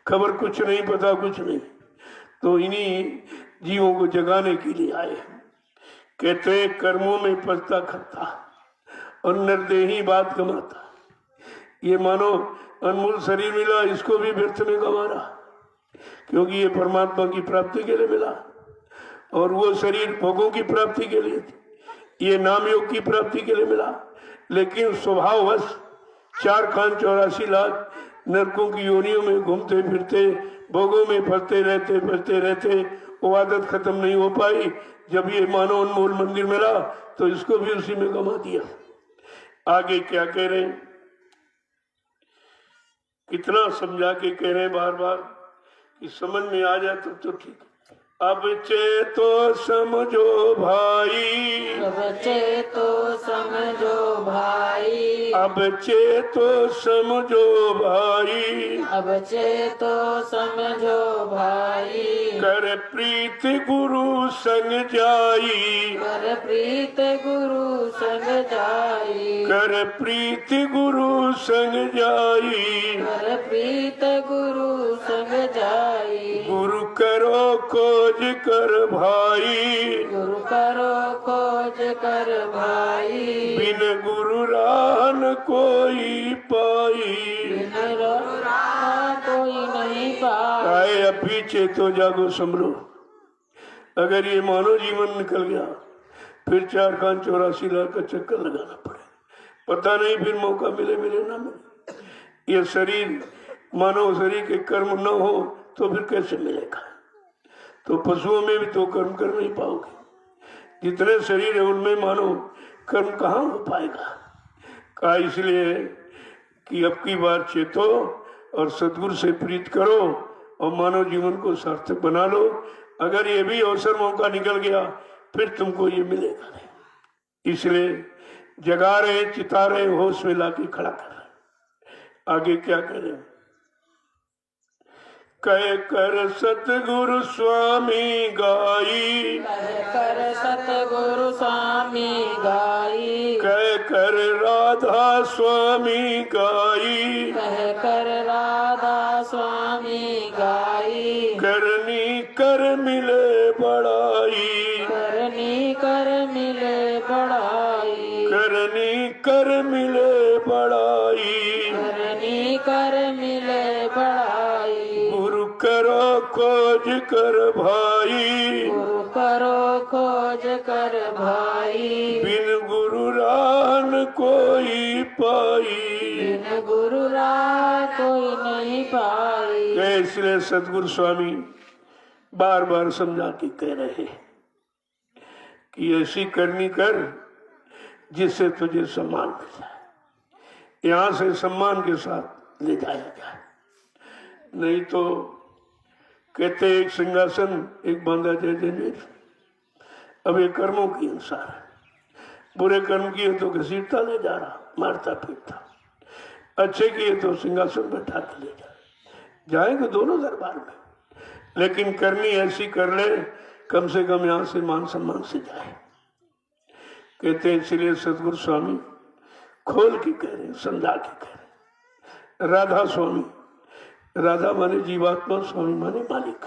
खबर कुछ नहीं, पता कुछ नहीं, तो इन्हीं जीवों को जगाने के लिए आए। कहते हैं कर्मों में पचता खपता और नरदेही बात गमाता। ये मानो अनमोल शरीर मिला, इसको भी व्यर्थ में गंवा रहा, क्योंकि ये परमात्मा की प्राप्ति के लिए मिला, और वो शरीर भोगों की प्राप्ति के लिए, ये नाम योग की प्राप्ति के लिए मिला। लेकिन स्वभाववश 4 खान 84 लाख नरकों की योनियों में घूमते फिरते भोगों में फंसते रहते वो आदत खत्म नहीं हो पाई। जब ये मानो अनमोल मंदिर मिला तो इसको भी उसी में गंवा दिया। आगे क्या कह रहे हैं, कितना समझा के कह रहे हैं बार बार कि समझ में आ जाए तो ठीक है, अब चेतो समझो भाई, अब चेतो समझो भाई, अब चेतो समझो भाई, अब चेतो समझो भाई, कर प्रीत गुरु संग जाई, कर प्रीत गुरु संग जाई, कर प्रीत गुरु संग जाई, कर प्रीत गुरु संग जाई, गुरु करो खोज कर भाई, गुरु करो खोज कर भाई, बिन गुरु राह न कोई पाई। बिन राह कोई नहीं पाए। आए अब पीछे तो जागो संभलो। अगर ये मानव जीवन निकल गया फिर 4 खान 84 लाख का चक्कर लगाना पड़े, पता नहीं फिर मौका मिले ना मिले। ये शरीर मानव शरीर के कर्म न हो तो फिर कैसे मिलेगा? तो पशुओं में भी तो कर्म कर नहीं पाओगे। जितने शरीर है उनमें मानो कर्म कहाँ हो पाएगा? कहा इसलिए कि अब की बार चेतो और सदगुरु से प्रीत करो और मानव जीवन को सार्थक बना लो। अगर ये भी अवसर मौका निकल गया फिर तुमको ये मिलेगा नहीं। इसलिए जगा रहे, चिता रहे, होश में लाके खड़ा कर रहे। आगे क्या करें? कह कर सतगुरु स्वामी गाई, कह कर सतगुरु स्वामी गाई, कह कर राधा स्वामी गाई, कह कर राधा स्वामी गाई, करनी कर मिले बड़ाई, करनी कर मिले बड़ाई, करनी कर मिले बड़ाई, करनी कर मिले बड़ाई, गुरु करो खोज कर भाई, गुरु करो खोज कर भाई, बिन गुरु राह कोई पाई। बिन गुरु राह कोई नहीं पाई। इसलिए सतगुरु स्वामी बार बार समझा के कह रहे कि ऐसी करनी कर जिससे तुझे सम्मान मिल जाए, यहां से सम्मान के साथ ले जाया जाए। नहीं तो कहते एक सिंहासन एक बांधा जय जंजीर। अब ये कर्मों की अनुसार है। बुरे कर्म किए तो घसीटता ले जा रहा, मारता पीटता, अच्छे किए तो सिंहासन बैठा के ले जाएंगे दोनों दरबार में। लेकिन करनी ऐसी कर ले कम से कम यहां से मान सम्मान से जाए। कहते हैं इसलिए सतगुरु स्वामी खोल के कह रहे, समझा के कह रहे। राधा स्वामी, राधा माने जीवात्मा, स्वामी माने मालिक।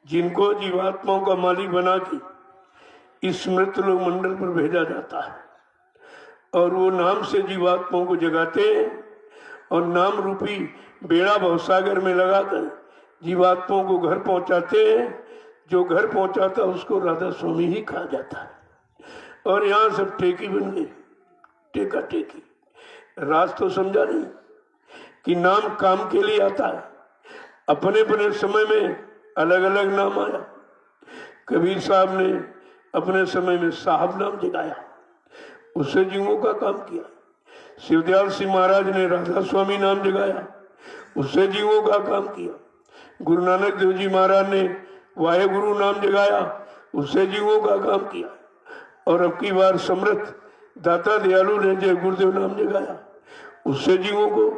जिनको जीवात्माओं का मालिक बना के इस मृत लोक मंडल पर भेजा जाता है और वो नाम से जीवात्माओं को जगाते हैं और नाम रूपी बेड़ा भवसागर में लगाकर जीवात्माओं को घर पहुंचाते हैं। जो घर पहुंचाता उसको राधा स्वामी ही कहा जाता है। और यहाँ सब टेकी बन गई, टेका टेकी। राज तो समझा नहीं कि नाम काम के लिए आता है। अपने अपने समय में अलग अलग नाम आया। कबीर साहब ने अपने समय में साहब नाम जगाया, उससे जीवों का काम किया। शिवदयाल सिंह महाराज ने राधा स्वामी नाम जगाया, उससे जीवों का काम किया। गुरु नानक देव जी महाराज ने वाहे गुरु नाम जगाया, उससे जीवों का काम किया। और अब की बार समर्थ दाता दयालु ने जय गुरुदेव नाम जगाया, उससे जीवों को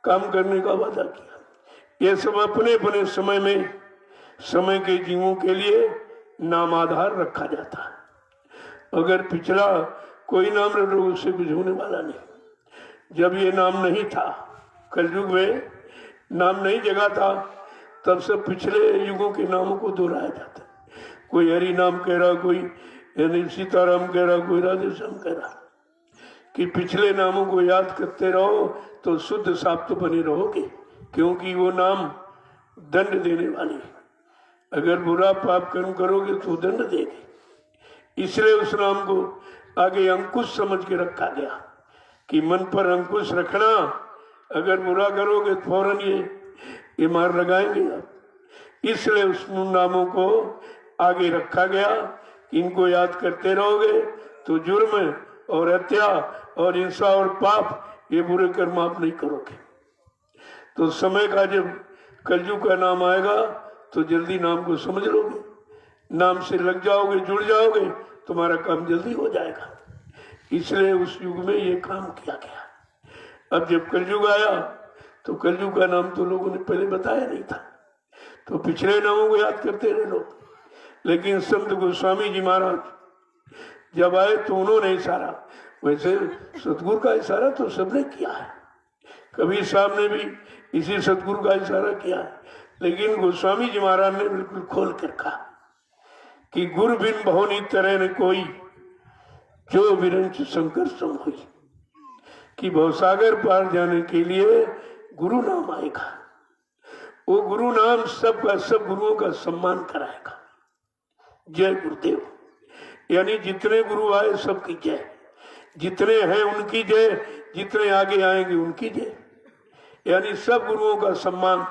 काम करने का वादा किया। ये सब अपने अपने समय में समय के जीवों के लिए नाम आधार रखा जाता है। अगर पिछला कोई नाम रख लो उससे कुछ होने वाला नहीं। जब ये नाम नहीं था, कलयुग में नाम नहीं जगा था, तब सब पिछले युगों के नामों को दोहराया जाता। कोई हरि नाम कह रहा, कोई यानी सीताराम कह रहा, कोई राधे श्याम कह रहा। कि पिछले नामों को याद करते रहो तो शुद्ध साप्त बने रहोगे, क्योंकि वो नाम दंड देने वाले। अगर बुरा पाप कर्म करोगे तो दंड देंगे। इसलिए उस नाम को आगे अंकुश समझ के रखा गया कि मन पर अंकुश रखना। अगर बुरा करोगे तो फौरन ये मार लगाएंगे आप। इसलिए उस नामों को आगे रखा गया कि इनको याद करते रहोगे तो जुर्म और हत्या और हिंसा और पाप ये बुरे कर्म आप नहीं करोगे। तो समय का जब कलयुग का नाम आएगा तो जल्दी नाम को समझ लोगे, नाम से लग जाओगे, जुड़ जाओगे, तुम्हारा काम जल्दी हो जाएगा। इसलिए उस युग में ये काम किया गया। अब जब कलयुग आया तो कलयुग का नाम तो लोगों ने पहले बताया नहीं था, तो पिछले नामों को याद करते रहे लोग। लेकिन संत गोस्वामी जी महाराज जब आए तो उन्होंने इशारा, वैसे सतगुरु का इशारा तो सबने किया है, कबीर साहब ने भी इसी सतगुरु का इशारा किया है, लेकिन गोस्वामी जी महाराज ने बिल्कुल खोल कर कहा कि गुरु बिन बहुनी तरह न कोई, जो विरंच शंकर सम हुई, कि भवसागर पार जाने के लिए गुरु नाम आएगा। वो गुरु नाम सबका सब गुरुओं का सम्मान कराएगा। जय गुरुदेव, यानी जितने गुरु आए सबकी जय, जितने हैं उनकी जय, जितने आगे आएंगे उनकी जय, यानी सब गुरुओं का सम्मान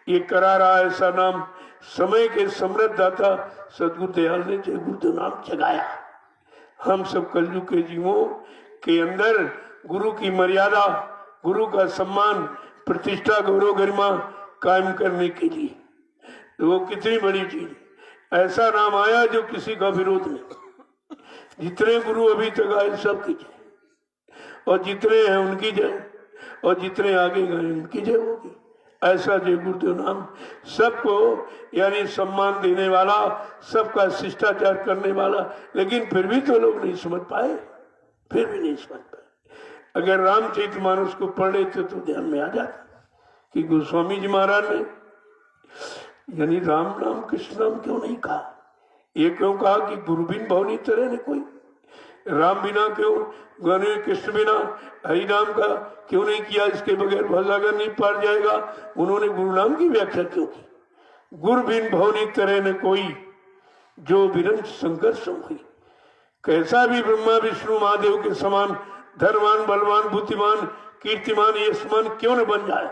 ये करा रहा है। ऐसा नाम समय के समृद्ध दाता सदगुरु दयाल ने जय गुरुदेव नाम जगाया। हम सब कलयुग के जीवों के अंदर गुरु की मर्यादा, गुरु का सम्मान, प्रतिष्ठा, गौरव, गरिमा कायम करने के लिए, तो वो कितनी बड़ी चीज, ऐसा नाम आया जो किसी का विरोध नहीं। जितने गुरु अभी तक आए सबकी जय, और जितने हैं उनकी जय, और जितने आगे गए उनकी जय होगी। ऐसा जय गुरुदेव नाम सबको यानी सम्मान देने वाला, सबका शिष्टाचार करने वाला। लेकिन फिर भी तो लोग नहीं समझ पाए, फिर भी नहीं समझ पाए। अगर रामचरितमानस को पढ़ लेते तो ध्यान में आ जाता कि गोस्वामी जी महाराज ने यानी राम नाम कृष्ण नाम क्यों नहीं कहा। ये क्यों कहा कि गुरु बिन भवनी तरह ने कोई, राम बिना क्यों, गणे कृष्ण बिना हरि नाम का क्यों नहीं किया, इसके बगैर भवसागर नहीं पार जाएगा। उन्होंने गुरु नाम की व्याख्या क्यों की। गुरु बिन भवनी तरह ने कोई, जो विरंच शंकर सम हुई। कैसा भी ब्रह्मा विष्णु महादेव के समान धर्मवान, बलवान, बुद्धिमान, कीर्तिमान, यशमान क्यों न बन जाए,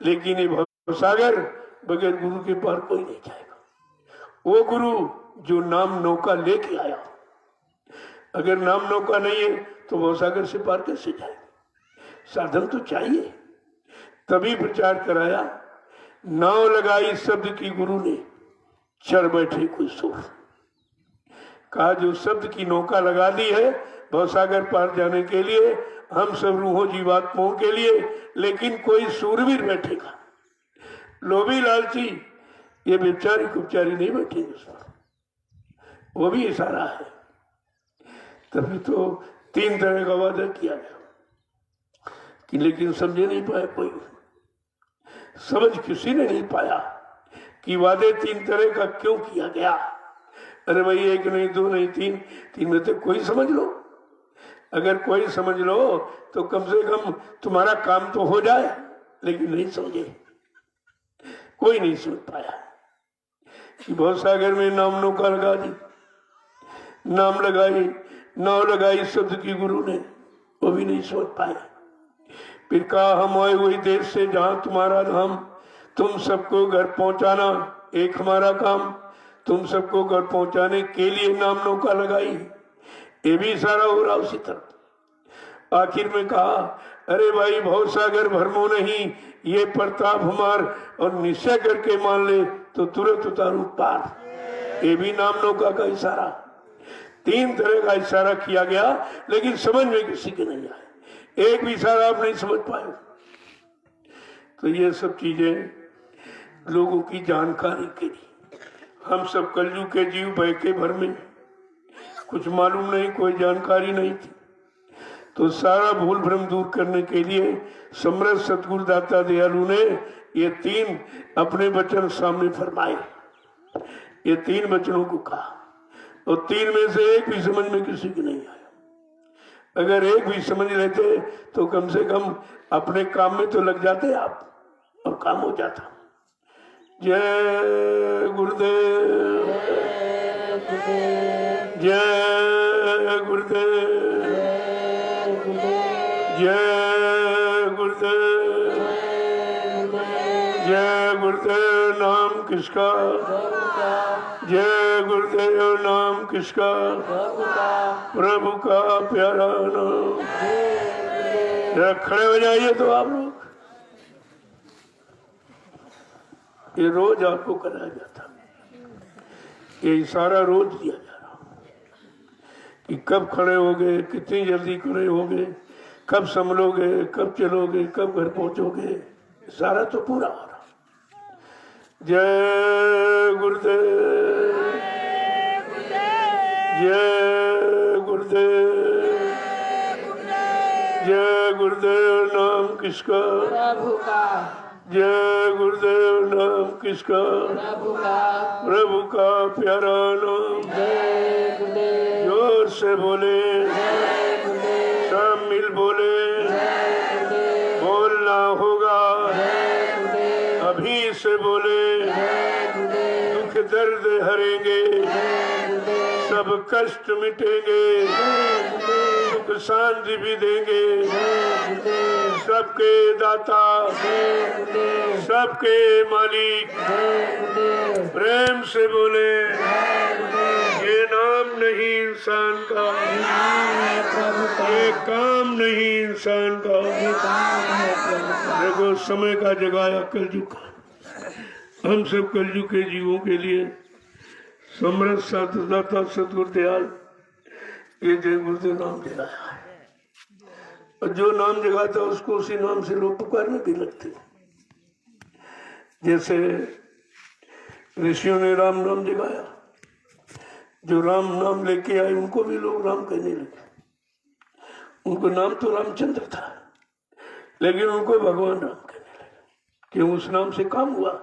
लेकिन ये भवसागर बगैर गुरु के पार कोई नहीं जाएगा। वो गुरु जो नाम नौका लेके आया, अगर नाम नौका नहीं है तो भवसागर से पार कैसे जाएगा। साधन तो चाहिए, तभी प्रचार कराया। नाव लगाई शब्द की गुरु ने, चढ़ बैठे कोई सूर। कहा जो शब्द की नौका लगा दी है भवसागर पार जाने के लिए, हम सब रूहों जीवात्माओं के लिए, लेकिन कोई सूरवीर बैठेगा। लोभी लालची ये व्यभिचारी कुपचारी नहीं बैठेंगे उस पर, वो भी इशारा है। तभी तो 3 तरह का वादा किया गया कि, लेकिन समझे नहीं पाए कोई, समझ किसी ने नहीं पाया कि वादे 3 तरह का क्यों किया गया। अरे भाई 1 नहीं 2 नहीं 3 में तो कोई समझ लो। अगर कोई समझ लो तो कम से कम तुम्हारा काम तो हो जाए, लेकिन नहीं समझे, कोई नहीं समझ पाया कि भवसागर में नाम नौका लगा दी, नाम लगाई, नाव लगाई शब्द की गुरु ने, वो भी नहीं समझ पाए। फिर कहा हम आए वही देश से जहां तुम्हारा धाम, तुम सबको घर पहुंचाना एक हमारा काम, तुम सबको घर पहुंचाने के लिए नाम नौका लगाई। ये भी इशारा हो रहा उसी तरफ। आखिर में कहा अरे भाई भवसागर भरमो नहीं, ये प्रताप हमार, और निश्चय करके मान ले तो तुरंत उतारू पार। ये भी नाम नौका का इशारा। 3 तरह का इशारा किया गया, लेकिन समझ में किसी के नहीं आए। एक भी इशारा आप नहीं समझ पाए। तो ये सब चीजें लोगों की जानकारी के लिए, हम सब कलयुग के जीव बहके भर में, कुछ मालूम नहीं, कोई जानकारी नहीं थी। तो सारा भूल भ्रम दूर करने के लिए समृद्ध सतगुरु दाता दयालु ने ये 3 अपने वचन सामने फरमाए। ये 3 वचनों को कहा, और 3 में से एक भी समझ में किसी की नहीं आया। अगर एक भी समझ लेते तो कम से कम अपने काम में तो लग जाते आप, और काम हो जाता। जय गुरुदेव, जय गुरुदेव, जय गुरुदेव, जय गुरुदेव। नाम किसका, जय गुरुदेव नाम किसका, प्रभु का प्यारा नाम। जरा खड़े हो जाइए तो आप लोग। ये रोज आपको कराया जाता, ये इशारा रोज दिया जा रहा कि कब खड़े होगे, कितनी जल्दी खड़े होगे, कब संभलोगे, कब चलोगे, कब घर पहुंचोगे, सारा तो पूरा हो रहा। जय गुरुदेव, जय गुरुदेव, जय गुरुदेव। नाम किसका? प्रभु का। जय गुरुदेव। नाम किसका? प्रभु का। प्रभु का प्यारा नाम। जय गुरुदेव। जोर से बोले, जय गुरुदेव। सब मिल बोले, जय गुरुदेव। बोलना होगा, जय गुरुदेव। अभी से बोले, जय गुरुदेव। दुख दर्द हरेंगे, जय गुरुदेव। सब कष्ट मिटेंगे, जय गुरुदेव। सुख शांति भी देंगे, जय गुरुदेव। सबके दाता, जय गुरुदेव। सबके मालिक। जय गुरुदेव। प्रेम से बोले, जय गुरुदेव। ये नाम नहीं इंसान का, नाम है प्रभु का। ये काम नहीं इंसान का। ये काम है प्रभु का। देखो समय का जगाया कलयुग का, हम सब कलयुग के जीवों के लिए समृद्ध साधुदाता सदगुरुदयाल ये जय गुरुदेव नाम जगाया है। और जो नाम जगाता है उसको उसी नाम से लोग पुकारने भी लगते हैं। जैसे ऋषियों ने राम नाम जगाया, जो राम नाम लेके आए उनको भी लोग राम कहने लगे। उनको नाम तो रामचंद्र था, लेकिन उनको भगवान राम कहने लगे, क्यों? उस नाम से काम हुआ।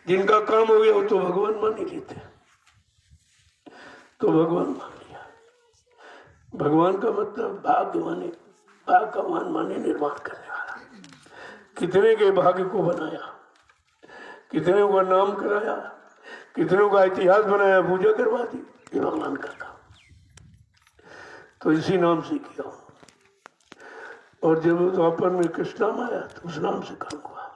जिनका काम हो गया वो तो भगवान मान ही लेते, तो भगवान मान लिया। भगवान का मतलब भाग्यवानी, भाग का मान माने निर्माण करने वाला। कितने के भाग्य को बनाया, कितने का नाम कराया, कितनों का इतिहास बनाया, पूजा करवा दी, ये भगवान का काम। तो इसी नाम से किया। और जब द्वापर में कृष्ण नाम आया तो उस नाम से काम हुआ।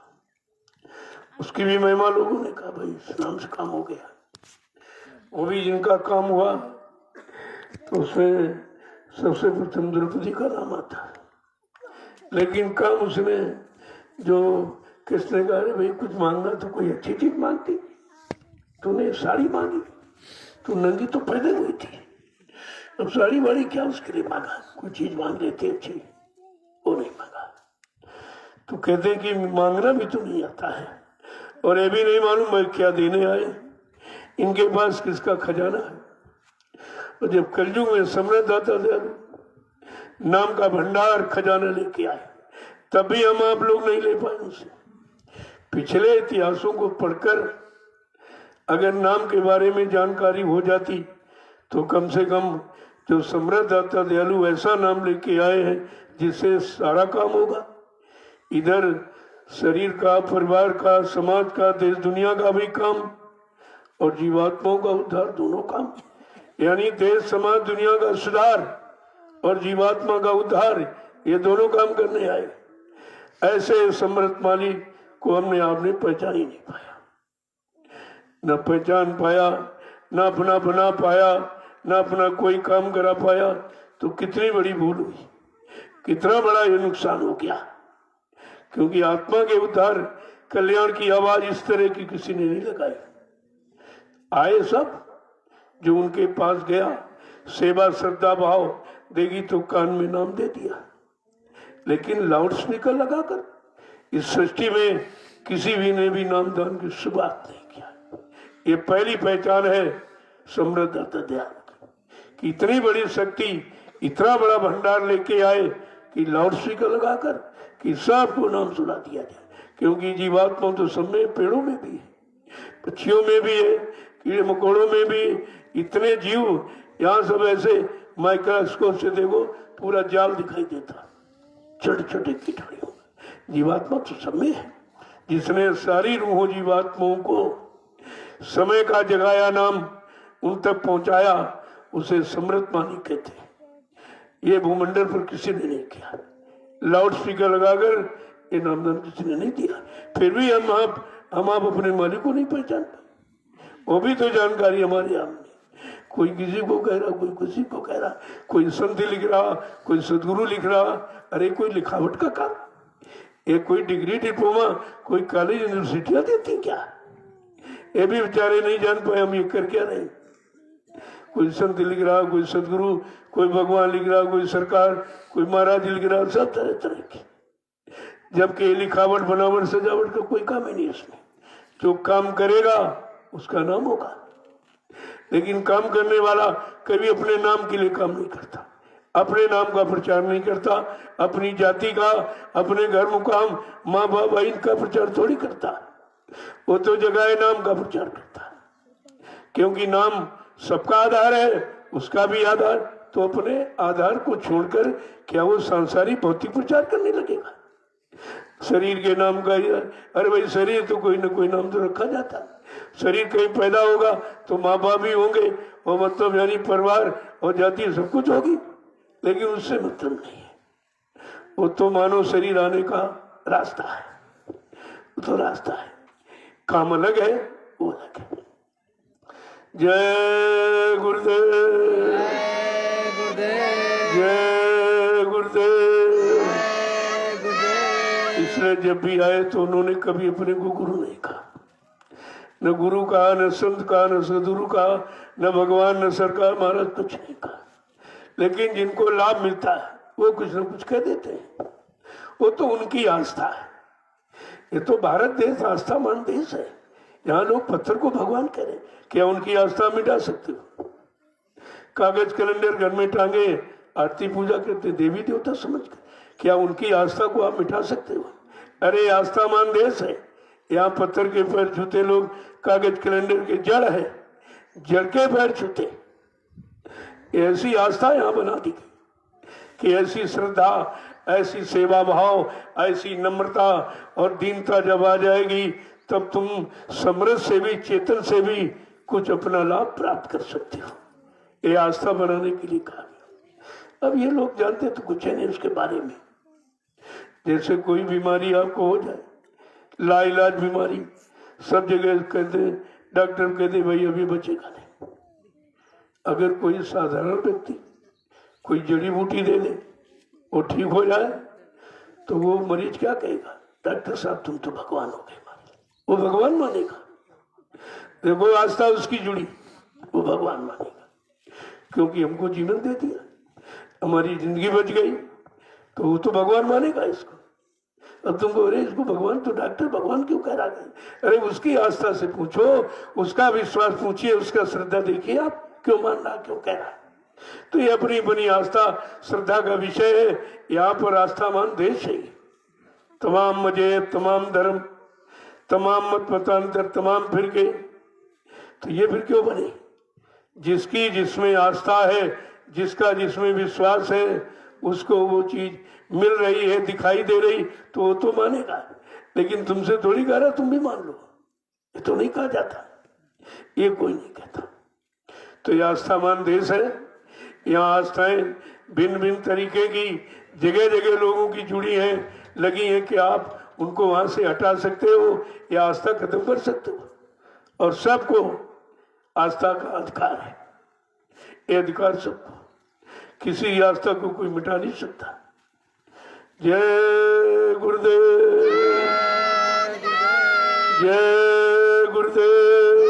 उसकी भी महिमा लोगों ने कहा भाई इस नाम से काम हो गया। वो भी जिनका काम हुआ तो उसमें सबसे प्रथम द्रौपदी का नाम आता है, लेकिन काम उसने जो कृष्ण कहा अरे भाई कुछ मांगना तो कोई अच्छी चीज मांगती, तूने साड़ी मांगी, तू नंगी तो पैदा हुई थी, अब साड़ी वाड़ी क्या उसके लिए मांगा, कोई चीज मांग लेते अच्छी, वो नहीं मांगा। तो कहते कि मांगना भी तो नहीं आता है और ये भी नहीं मालूम मैं क्या देने आए, इनके पास किसका खजाना है। और जब कलयुग में समृद्ध दाता दयालु नाम का भंडार खजाना लेके आए, तब भी हम आप लोग नहीं ले पाए उसे। पिछले इतिहासों को पढ़कर अगर नाम के बारे में जानकारी हो जाती तो कम से कम जो समृद्ध दाता दयालु ऐसा नाम लेके आए हैं जिससे सारा काम होगा, इधर शरीर का, परिवार का, समाज का, देश दुनिया का भी काम और जीवात्माओं का उद्धार, दोनों काम। यानी देश समाज दुनिया का सुधार और जीवात्मा का उद्धार, ये दोनों काम करने आए। ऐसे समृद्ध मालिक को हमने आपने पहचान ही नहीं पाया, न पहचान पाया, न अपना बना पाया, न अपना कोई काम करा पाया। तो कितनी बड़ी भूल हुई, कितना बड़ा ये नुकसान हो गया। क्योंकि आत्मा के उद्धार कल्याण की आवाज इस तरह की किसी ने नहीं लगाई। आए सब, जो उनके पास गया सेवा श्रद्धा भाव देगी तो कान में नाम दे दिया, लेकिन लाउड स्पीकर लगाकर इस सृष्टि में किसी भी ने भी नामदान की शुरुआत नहीं किया। ये पहली पहचान है समृद्ध दाता दयालु की। इतनी बड़ी शक्ति, इतना बड़ा भंडार लेके आए कि लाउड स्पीकर लगाकर कि सबको नाम सुना दिया जाए। क्योंकि जीवात्मा तो सब में, पेड़ों में भी है, पक्षियों में भी है, कीड़े मकोड़ों में भी, इतने जीव। यहाँ सब ऐसे माइक्रोस्कोप से देखो पूरा जाल दिखाई देता, छोटे छोटे कीटाणुओं। जीवात्मा तो सब में है। जिसने सारी रूहों जीवात्माओं को समय का जगाया नाम उन तक पहुंचाया, उसे समृद्ध मालिक कहते हैं। ये भूमंडल पर किसी ने नहीं किया। लाउड स्पीकर लगाकर ये नामदान किसी ने नहीं दिया। फिर भी हम आप अपने मालिक को नहीं पहचान पाए। वो भी तो जानकारी हमारे सामने, कोई किसी को कह रहा, कोई किसी को कह रहा, कोई संत लिख रहा, कोई सदगुरु लिख रहा। अरे कोई लिखावट का काम, ये कोई डिग्री डिप्लोमा कोई कॉलेज यूनिवर्सिटियां देती क्या? ये भी बेचारे नहीं जान पाए हम ये कर क्या रहे। कोई संत लिख रहा, कोई सदगुरु, कोई भगवान लिख रहा, कोई सरकार, कोई महाराज लिख रहा, सब तरह तरह की। जबकि लिखावट बनावट सजावट का कोई काम ही नहीं इसमें। जो काम करेगा उसका नाम होगा, लेकिन काम करने वाला कभी अपने नाम के लिए काम नहीं करता, अपने नाम का प्रचार नहीं करता, अपनी जाति का, अपने घर मुकाम, माँ बाप इनका प्रचार थोड़ी करता। वो तो जगह नाम का प्रचार करता, क्योंकि नाम सबका आधार है, उसका भी आधार। तो अपने आधार को छोड़कर क्या वो सांसारिक भौतिक प्रचार करने लगेगा? शरीर के नाम का, अरे भाई शरीर तो कोई ना कोई नाम तो रखा जाता। शरीर कहीं पैदा होगा तो माँ बाप भी होंगे, और मतलब यानी परिवार और जाति सब कुछ होगी, लेकिन उससे मतलब नहीं है। वो तो मानव शरीर आने का रास्ता है, वो तो रास्ता है, काम अलग है, वो अलग है। जय गुरुदेव, जय गुरुदेव। इसलिए जब भी आए तो उन्होंने कभी अपने को गुरु नहीं कहा, न गुरु कहा, न संत कहा, न सदगुरु कहा, न भगवान, न सरकार, महाराज, कुछ नहीं कहा। लेकिन जिनको लाभ मिलता है वो कुछ न कुछ कह देते हैं, वो तो उनकी आस्था है। ये तो भारत देश आस्थामान देश है, यहाँ लोग पत्थर को भगवान कह रहे। क्या उनकी आस्था मिटा सकते हो? कागज कैलेंडर घर में टांगे आरती पूजा करते देवी देवता समझ कर, क्या उनकी आस्था को आप मिटा सकते हो? अरे आस्थामान देश है, यहाँ पत्थर के पैर छूते लोग, कागज कैलेंडर के जड़ है, जड़ के पैर छूते। ऐसी आस्था यहाँ बना दी गई कि ऐसी श्रद्धा, ऐसी सेवा भाव, ऐसी नम्रता और दीनता जब आ जाएगी तब तुम समृद्ध से भी, चेतन से भी कुछ अपना लाभ प्राप्त कर सकते हो। ये आस्था बनाने के लिए कहा गया। अब ये लोग जानते तो कुछ है नहीं उसके बारे में। जैसे कोई बीमारी आपको हो जाए, लाइलाज बीमारी, सब जगह कहते हैं, डॉक्टर कहते भाई अभी बचेगा नहीं। अगर कोई साधारण व्यक्ति कोई जड़ी बूटी दे दे, वो ठीक हो जाए, तो वो मरीज क्या कहेगा? डॉक्टर साहब तुम तो भगवान हो गए। वो भगवान मानेगा। देखो आस्था उसकी जुड़ी, वो भगवान मानेगा, क्योंकि हमको जीवन दे दिया, हमारी जिंदगी बच गई, तो वो तो भगवान मानेगा इसको। अब तुमको अरे इसको भगवान, तो डॉक्टर भगवान क्यों कह रहा है? अरे उसकी आस्था से पूछो, उसका विश्वास पूछिए, उसका श्रद्धा देखिए, आप क्यों मान रहा, क्यों कह रहा है? तो ये अपनी बनी आस्था श्रद्धा का विषय है। यहाँ पर आस्थामान देश है, तमाम मजहब, तमाम धर्म, तमाम मत मतांतर, तमाम फिरके। तो ये फिर क्यों बने? जिसकी जिसमें आस्था है, जिसका जिसमें विश्वास है, उसको वो चीज मिल रही है, दिखाई दे रही, तो वो तो मानेगा। लेकिन तुमसे थोड़ी कह रहा तुम भी मान लो, ये तो नहीं कहा जाता, ये कोई नहीं कहता। तो ये आस्थामान देश है। यहाँ आस्थाएं भिन्न भिन्न तरीके की जगह जगह लोगों की जुड़ी हैं, लगी हैं कि आप उनको वहां से हटा सकते हो या आस्था खत्म कर सकते हो, और सबको आस्था का अधिकार है। ये अधिकार सबको, किसी आस्था को कोई मिटा नहीं सकता। जय गुरुदेव, जय गुरुदेव,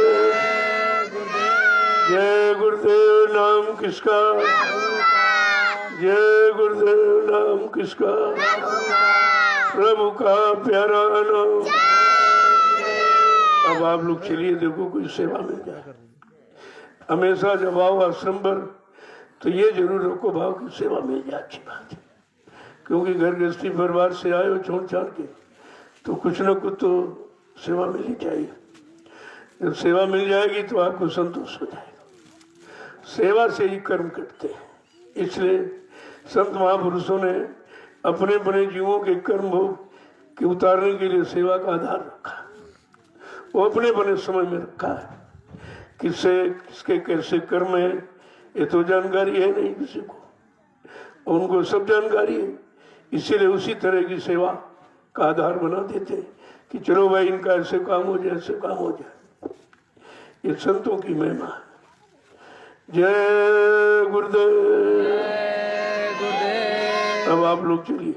जय गुरुदेव। नाम किसका? जय गुरुदेव। नाम किसका? प्रभु का प्यारा नाम। अब आप लोग चलिए, देखो कोई सेवा मिल जाए। हमेशा जब आओ आश्रम पर तो ये जरूर रखो भाव की सेवा मिल जाए, अच्छी बात है। क्योंकि घर गृहस्थी परिवार से आए हो छोड़ छाड़ के, तो कुछ न कुछ तो सेवा मिलनी चाहिए। जब सेवा मिल जाएगी तो आपको संतोष हो जाएगा। सेवा से ही कर्म करते हैं, इसलिए संत महापुरुषों ने अपने अपने जीवों के कर्म भोग के उतारने के लिए सेवा का आधार रखा। वो अपने बने समय में रखा है। किससे किसके कैसे कर्म है ये तो जानकारी है नहीं किसी को, उनको सब जानकारी है। इसीलिए उसी तरह की सेवा का आधार बना देते हैं कि चलो भाई इनका ऐसे काम हो जाए, ऐसे काम हो जाए। ये संतों की महिमा है। जय गुरुदेव। अब आप लोग चलिए,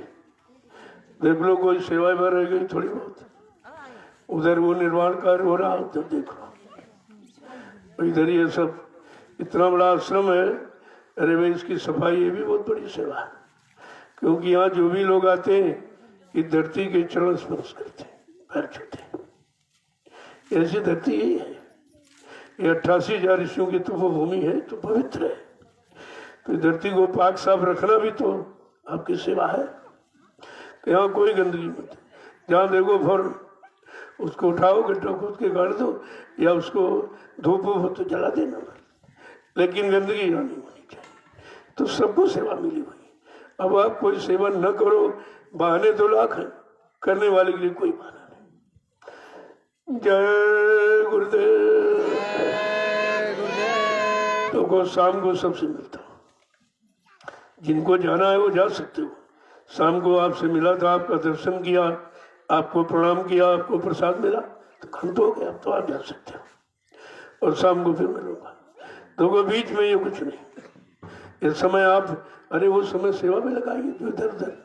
देख लो कोई सेवा में रह गई थोड़ी बहुत, उधर वो निर्माण कार्य हो रहा, उधर देख लो। और इधर ये सब इतना बड़ा आश्रम है, अरे भाई इसकी सफाई ये भी बहुत बड़ी सेवा है, क्योंकि यहाँ जो भी लोग आते हैं ये धरती के चरण स्पर्श करते हैं, पैर छूते हैं। ऐसी धरती यही है, ये 88,000 ऋषियों की तपोभूमि है, तो पवित्र है। तो धरती को पाक साफ रखना भी तो आपकी सेवा है। तो यहाँ कोई गंदगी मत, जहाँ देखो फौरन उसको उठाओ, गड्ढा खोद के गाड़ दो, या उसको धूप हो तो जला देना, लेकिन गंदगी यहाँ नहीं होनी चाहिए। तो सबको सेवा मिली हुई। अब आप कोई सेवा न करो, बहाने तो लाख हैं, करने वाले के लिए कोई बहाना नहीं। जय गुरुदेव। तो को शाम को सबसे मिलता हूँ, जिनको जाना है वो जा सकते हो। शाम को आपसे मिला था, आपका दर्शन किया, आपको प्रणाम किया, आपको प्रसाद मिला, तो खंड हो गया, अब तो आप जा सकते हो। और शाम को फिर मिलूंगा। तो बीच में ये कुछ नहीं, इस समय आप, अरे वो समय सेवा में लगाइए, तो इधर उधर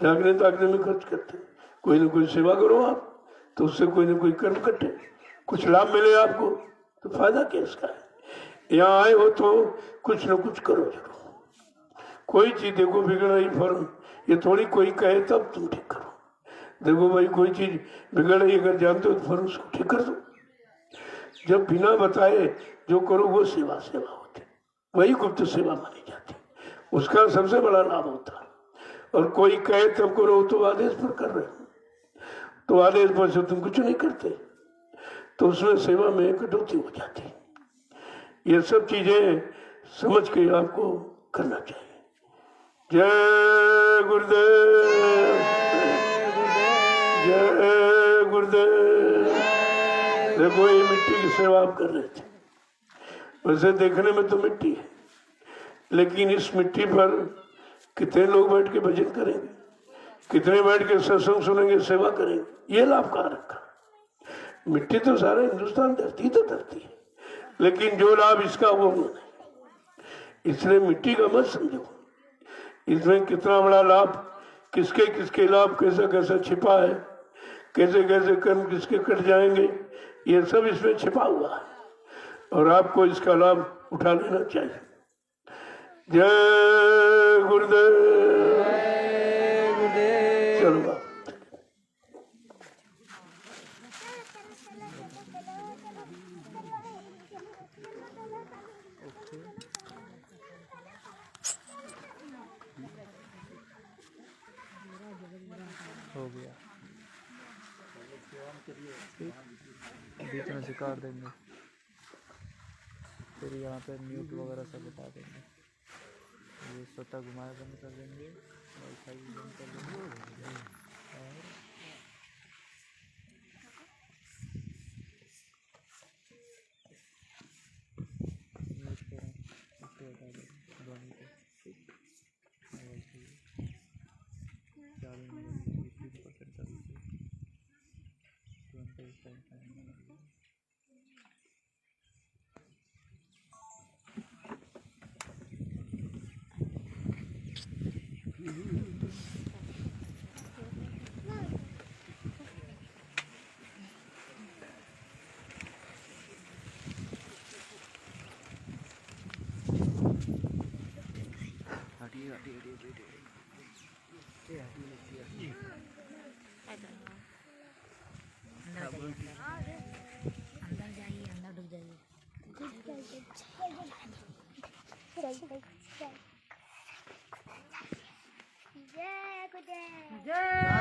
जागने ताकने में खर्च करते, कोई ना कोई सेवा करो आप, तो उससे कोई ना कोई कर्म कटे, कुछ लाभ मिले आपको, तो फायदा क्या इसका है। यहाँ आए हो तो कुछ न कुछ करो जरूर। कोई चीज देखो बिगड़ रही फौरन, ये थोड़ी कोई कहे तब तुम ठीक करो। देखो भाई कोई चीज बिगड़ रही, अगर जानते हो तो फौरन उसको ठीक कर दो। जब बिना बताए जो करो वो सेवा होती, वही गुप्त सेवा मानी जाती, उसका सबसे बड़ा लाभ होता। और कोई कहे तब करो तो आदेश पर कर रहे हो, तो आदेश पर से तुम कुछ नहीं करते, तो उसमें सेवा में कटौती हो जाती। ये सब चीजें समझ के आपको करना चाहिए। जय गुरुदेव, जय गुरुदेव। देखो ये मिट्टी की सेवा आप कर रहे थे, वैसे देखने में तो मिट्टी है, लेकिन इस मिट्टी पर कितने लोग बैठ के भजन करेंगे, कितने बैठ के सत्संग सुनेंगे, सेवा करेंगे, ये लाभ कहाँ रखा। मिट्टी तो सारा हिंदुस्तान धरती तो धरती है, लेकिन जो लाभ इसका वो नहीं। इसलिए मिट्टी का मत समझो, इसमें कितना बड़ा लाभ, किसके किसके लाभ कैसा कैसा छिपा है, कैसे कैसे कर्म किसके कट जाएंगे, ये सब इसमें छिपा हुआ है, और आपको इसका लाभ उठा लेना चाहिए। जय गुरुदेव। चलो बाप। हो गया, बीच में से काट देंगे, फिर यहाँ पे म्यूट वगैरह सब बता देंगे। ये स्वतः घुमाए बंद कर देंगे, वाईफाई बंद कर देंगे, और म्यूट करें, इसको बता देंगे ध्वनि को। चार्जिंग 3% अभी से तुरंत इस टाइम अंदर जाइए, अंदर डूब जाइए। जय गुरुदेव। जय